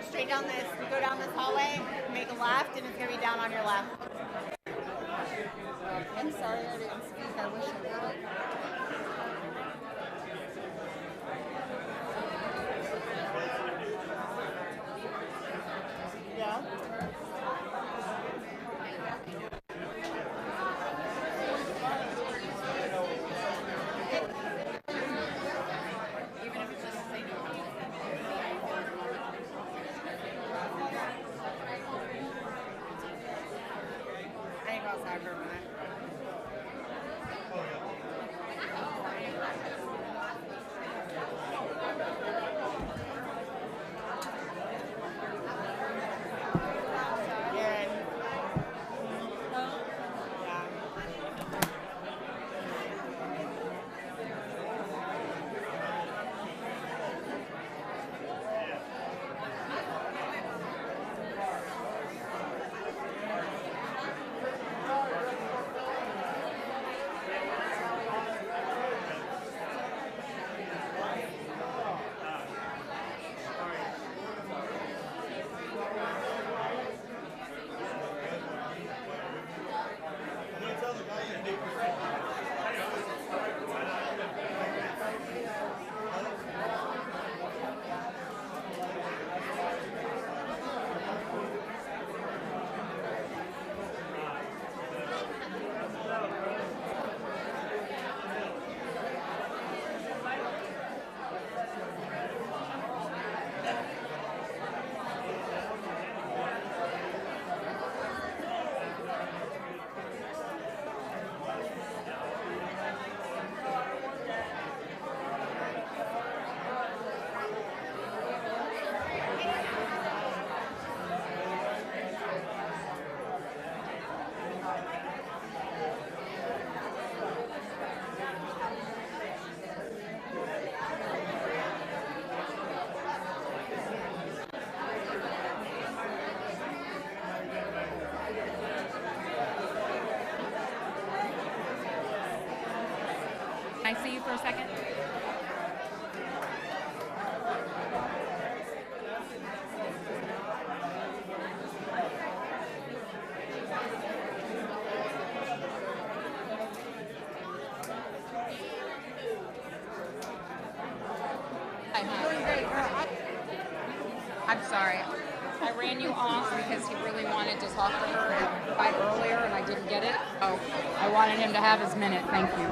Straight down this, you go down this hallway, make a left, and it's gonna be down on your left. I'm sorry I didn't speak, I wish I would. Yeah? I go outside for a minute. Can I see you for a second? I'm sorry. I ran you off because he really wanted to talk to her right earlier and I didn't get it. Oh, I wanted him to have his minute. Thank you.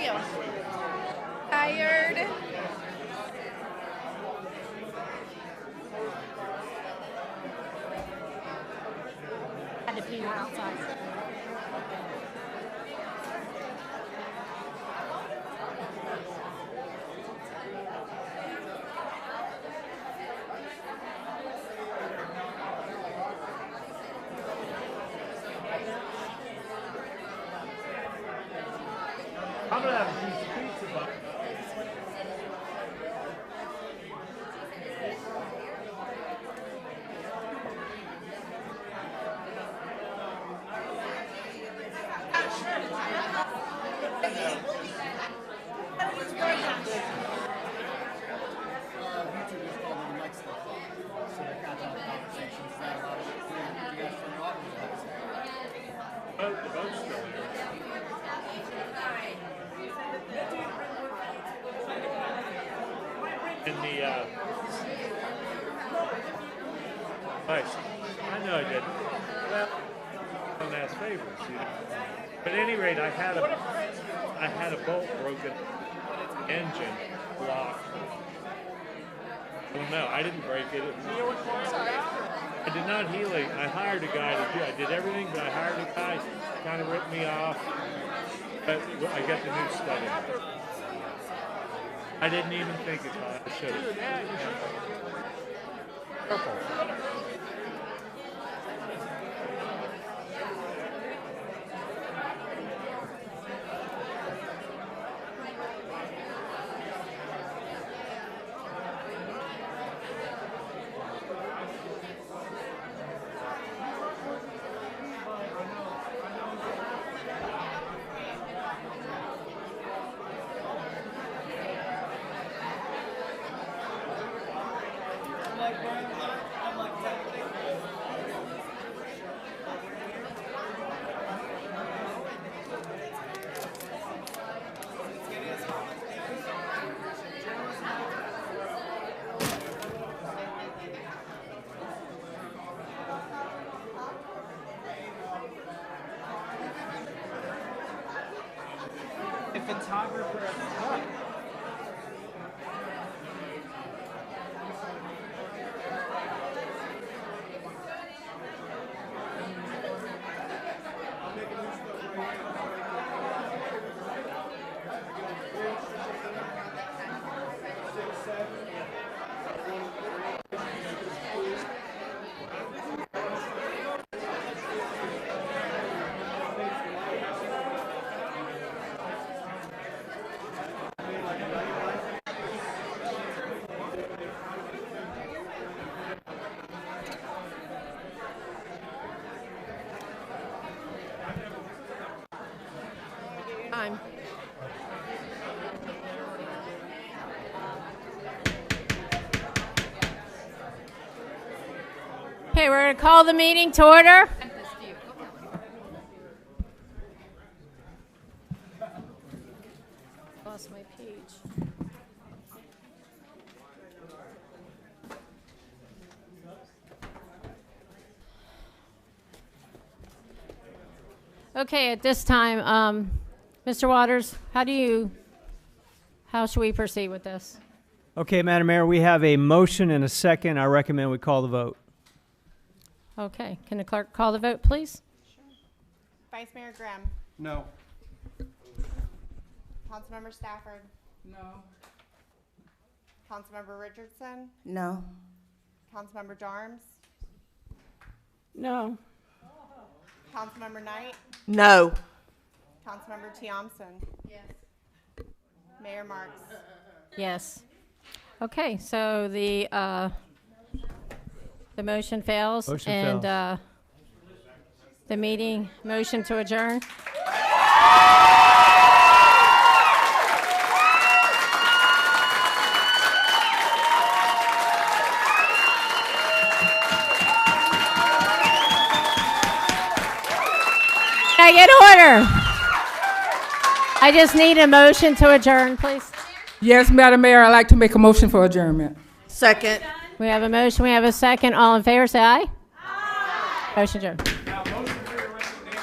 you? Tired? Had to pee more outside. I'm gonna have a piece of pizza, but the boat's still there. In the nice. I know I did. Well, don't ask favors, you know. But at any rate, I had a bolt broken, engine blocked. Well, no, I didn't break it. I did not heal it. I hired a guy to do. I did everything, but I hired a guy. Kind of ripped me off. But I got the new stuff in. I didn't even think it. I should have. Purple. Photographer at the top. Time. Okay, we're going to call the meeting to order. Lost my page. Okay, at this time, Mr. Waters, how should we proceed with this? Okay, Madam Mayor, we have a motion and a second. I recommend we call the vote. Okay, can the clerk call the vote, please? Vice Mayor Grimm. No. Councilmember Stafford. No. Councilmember Richardson. No. Councilmember Jarms. No. Councilmember Knight. No. Councilmember Thompson. Yes. Mayor Marks. Yes. Okay, so the motion fails. Motion and fails. The meeting, motion to adjourn. Can I get order? I just need a motion to adjourn, please. Yes, Madam Mayor, I'd like to make a motion for adjournment. Second. We have a motion, we have a second. All in favor, say aye. Aye. Motion adjourned. Now, motion for your resignation.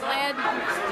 Glad